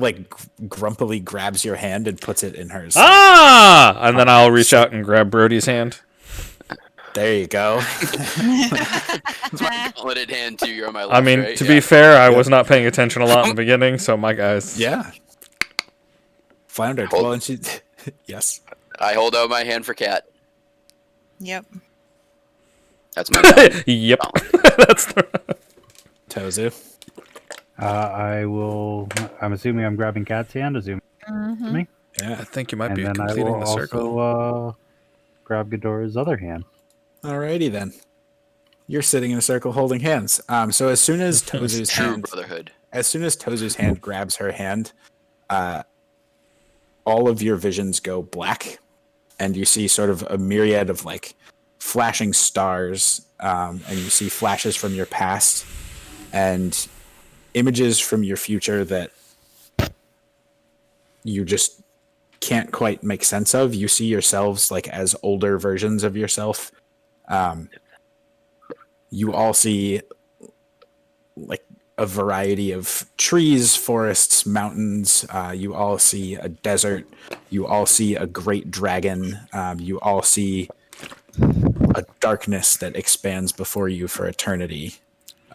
like grumpily grabs your hand and puts it in hers. Ah! And then I'll reach out and grab Brody's hand. There you go. It's my gauntleted hand too. You're on my left. I mean, right? to be fair, I was not paying attention a lot in the beginning, so my guys. Yeah. Floundered. Hold- Well, and she, yes. I hold out my hand for Cat. Yep. That's my gauntlet. Yep. That's the... Tozu. I'm assuming I'm grabbing Cat's hand. Assuming me. Yeah. I think you might And be then I completing will the circle. also grab Ghidorah's other hand. Alrighty then. You're sitting in a circle holding hands. So as soon as Tozu's True hand, brotherhood. as soon as Tozu's hand grabs her hand, all of your visions go black, and you see sort of a myriad of like flashing stars, and you see flashes from your past and images from your future that you just can't quite make sense of. You see yourselves like as older versions of yourself. You all see like a variety of trees, forests, mountains. You all see a desert. You all see a great dragon. You all see a darkness that expands before you for eternity.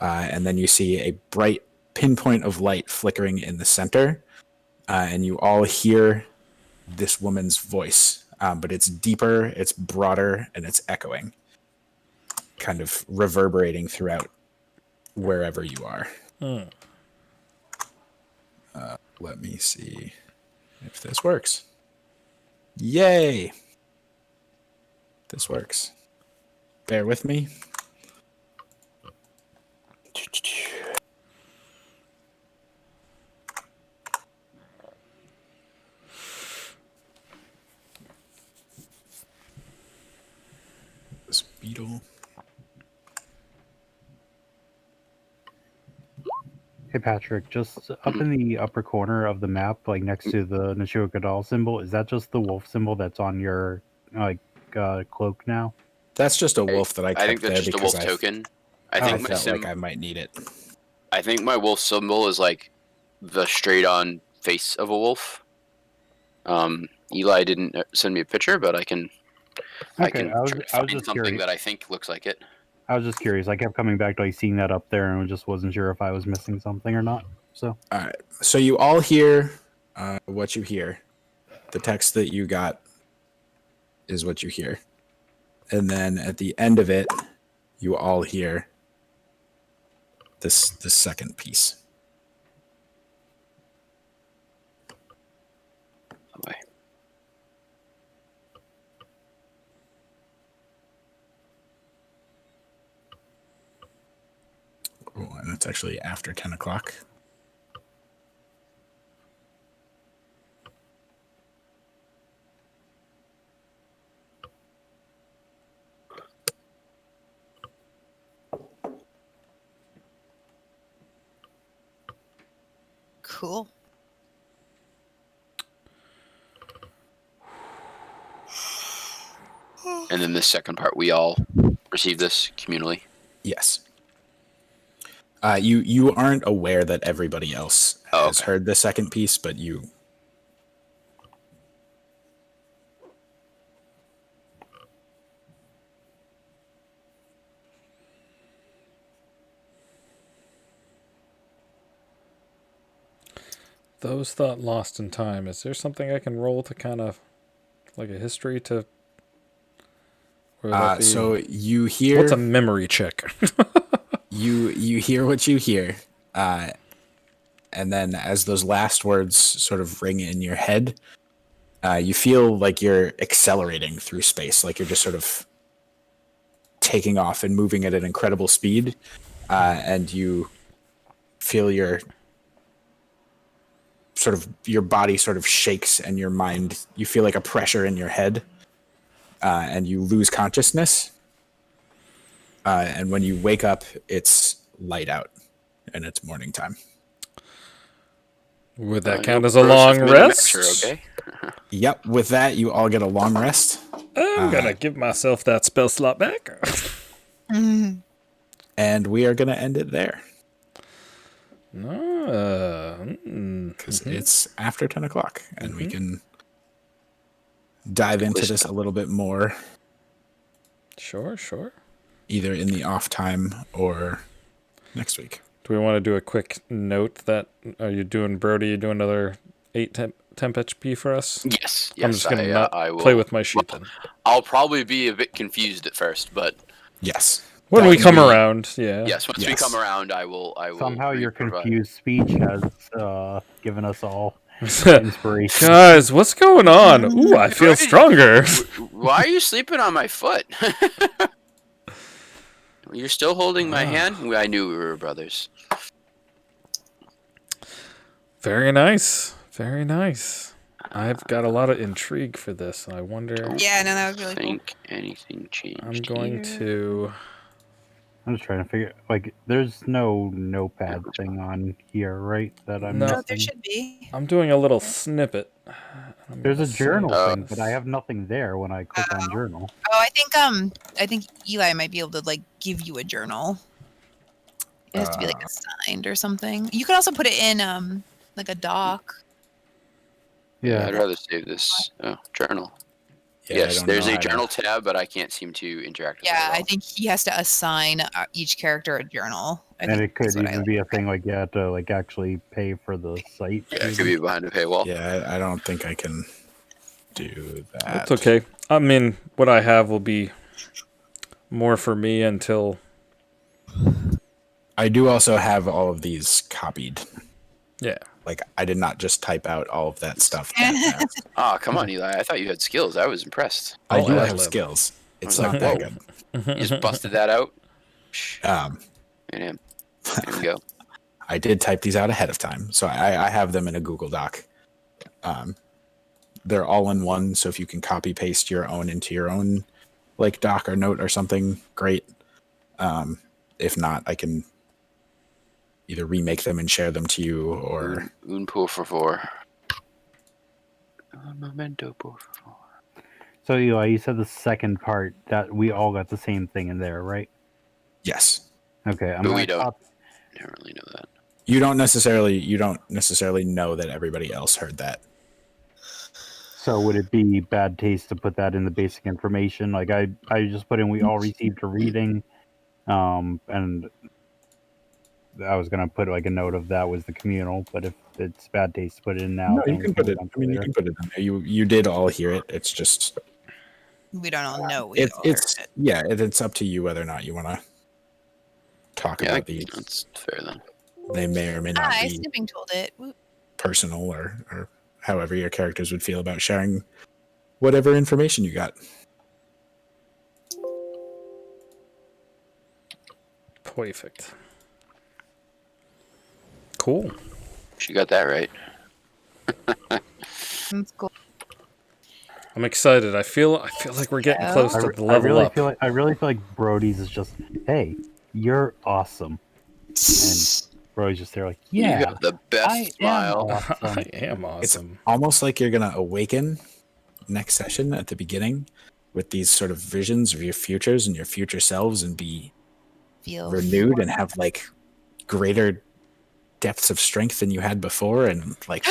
And then you see a bright pinpoint of light flickering in the center. And you all hear this woman's voice, but it's deeper, it's broader, and it's echoing, kind of reverberating throughout wherever you are. Let me see if this works. Yay! This works. Bear with me. This beetle. Hey Patrick, just up in the upper corner of the map, like next to the Nashua Gadal symbol, is that just the wolf symbol that's on your cloak now? That's just a wolf that I kept I think that's there just a because wolf token. I I think my felt like I might need it. I think my wolf symbol is like the straight-on face of a wolf. Eli didn't send me a picture, but I can. I Okay, can I was find just something curious. that I think looks like it. I was just curious. I kept coming back to like seeing that up there, and just wasn't sure if I was missing something or not. So All right. So you all hear what you hear. The text that you got is what you hear. And then at the end of it, you all hear this second piece. Bye. Oh, and it's actually after 10 o'clock. Cool. And then the second part, we all receive this communally. Yes. You aren't aware that everybody else Oh, has okay. heard the second piece, but you. Those thought lost in time. Is there something I can roll to kind of like a history to? Or would that be- So you hear. what's a memory check? You hear what you hear, and then as those last words sort of ring in your head, you feel like you're accelerating through space, like you're just sort of taking off and moving at an incredible speed, and you feel your body sort of shakes, and your mind, you feel like a pressure in your head, and you lose consciousness. And when you wake up, it's light out, and it's morning time. Would that No count as a gross long with me to rest? measure, okay. Yep, with that, you all get a long rest. I'm gonna give myself that spell slot back. Mhm. And we are going to end it there because it's after 10 o'clock and we can dive into this a little bit more Sure. either in the off time or next week. Do we want to do a quick note that are you doing, Brody? You do another 8 temp HP for us? Yes. I'm just gonna not I will play with my sheet then. I'll probably be a bit confused at first, but Yes. When we That come can be- around, yeah. yes, once we Yes. come around, I will. Somehow your provide. confused speech has given us all inspiration. Guys, what's going on? Ooh, I feel stronger. Why are you sleeping on my foot? You're still holding my hand? I knew we were brothers. Very nice. Very nice. I've got a lot of intrigue for this, and I wonder. Yeah, no, that was really cool. Think anything changed? I'm going to. I'm just trying to figure. Like, there's no notepad thing on here, right? That I'm No. No, missing. there should be. I'm doing a little snippet. There's a journal Oh. thing, but I have nothing there when I click on journal. Oh, I think Eli might be able to like give you a journal. It has to be like assigned or something. You could also put it in like a doc. Yeah. I'd rather save this journal. Yeah, I Yes, don't there's know a how to- journal tab, but I can't seem to interact with it. Yeah, at I all. think he has to assign each character a journal. I And think it could is what I even be a thing like you have to like actually pay for the site. Yeah, it could be behind a paywall. Yeah, I don't think I can do that. It's okay. I mean, what I have will be more for me until. I do also have all of these copied. Yeah. Like, I did not just type out all of that stuff. that fast. Oh, come on, Eli. I thought you had skills. I was impressed. I Oh, do ad have lib. skills. It's I was not like, that whoa. good. You just busted that out. Shh, Um, and him. There we go. I did type these out ahead of time, so I have them in a Google Doc. They're all in one, so if you can copy paste your own into your own like doc or note or something, great. If not, I can either remake them and share them to you, or Un por favor. Un momento, por favor. So Eli, you said the second part that we all got the same thing in there, right? yes. Okay, I'm But gonna we don't. copy. I don't really know that. You don't necessarily know that everybody else heard that. So would it be bad taste to put that in the basic information? Like I just put in we all received a reading, and I was gonna put like a note of that was the communal, but if it's bad taste to put it in now, No, then you we can put it. jump I mean, you later. can put it in there. You did all hear it. It's just We don't all know. We it's all it's heard it. yeah. It's up to you whether or not you want to talk Yeah, about these. that's fair then. They may or may not Hi, be Snipping told it. Woo. personal, or however your characters would feel about sharing whatever information you got. Perfect. Cool. She got that right. That's cool. I'm excited. I feel like we're getting close to the level up. I really feel like Brody's is just, hey, you're awesome, and Brody's just there like, You yeah, got the best I am smile. awesome. I am It's awesome. almost like you're gonna awaken next session at the beginning with these sort of visions of your futures and your future selves, and be Feel renewed and have like greater depths of strength than you had before, and like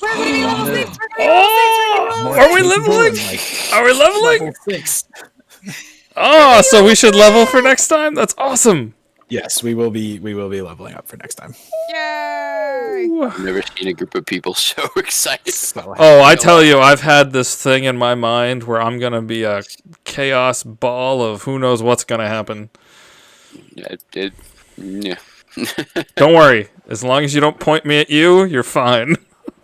We're reading level Yeah. 6. We're reading level 6. more Are we capable leveling? and, like, Are we leveling? level 6. Oh, so we should level for next time? That's awesome. Yes, we will be leveling up for next time. Yay! I've never seen a group of people so excited. So, Oh, I tell you, I've had this thing in my mind where I'm gonna be a chaos ball of who knows what's gonna happen. Yeah. Don't worry. As long as you don't point me at you, you're fine.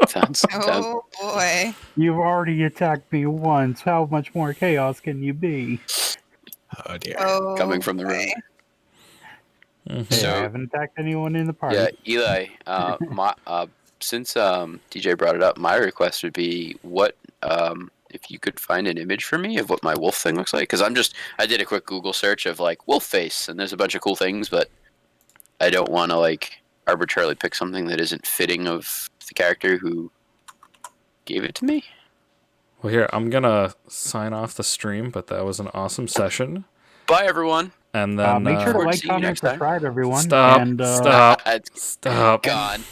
sounds, Oh boy. You've already attacked me once. How much more chaos can you be? oh dear. Oh, coming from the room. boy. Hey, So- I haven't attacked anyone in the party. Yeah, Eli. Since DJ brought it up, my request would be what if you could find an image for me of what my wolf thing looks like, because I did a quick Google search of like wolf face, and there's a bunch of cool things, but I don't want to like arbitrarily pick something that isn't fitting of the character who gave it to me. Well, here, I'm going to sign off the stream, but that was an awesome session. Bye, everyone. And then Make sure to forward to like, seeing you comment, next time. subscribe, everyone. stop, And, stop. Gone.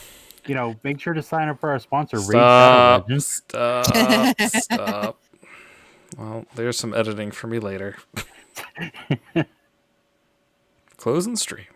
make sure to sign up for our sponsor, Raid Shadow Stop. Legends. Stop. Well, there's some editing for me later. Close and stream.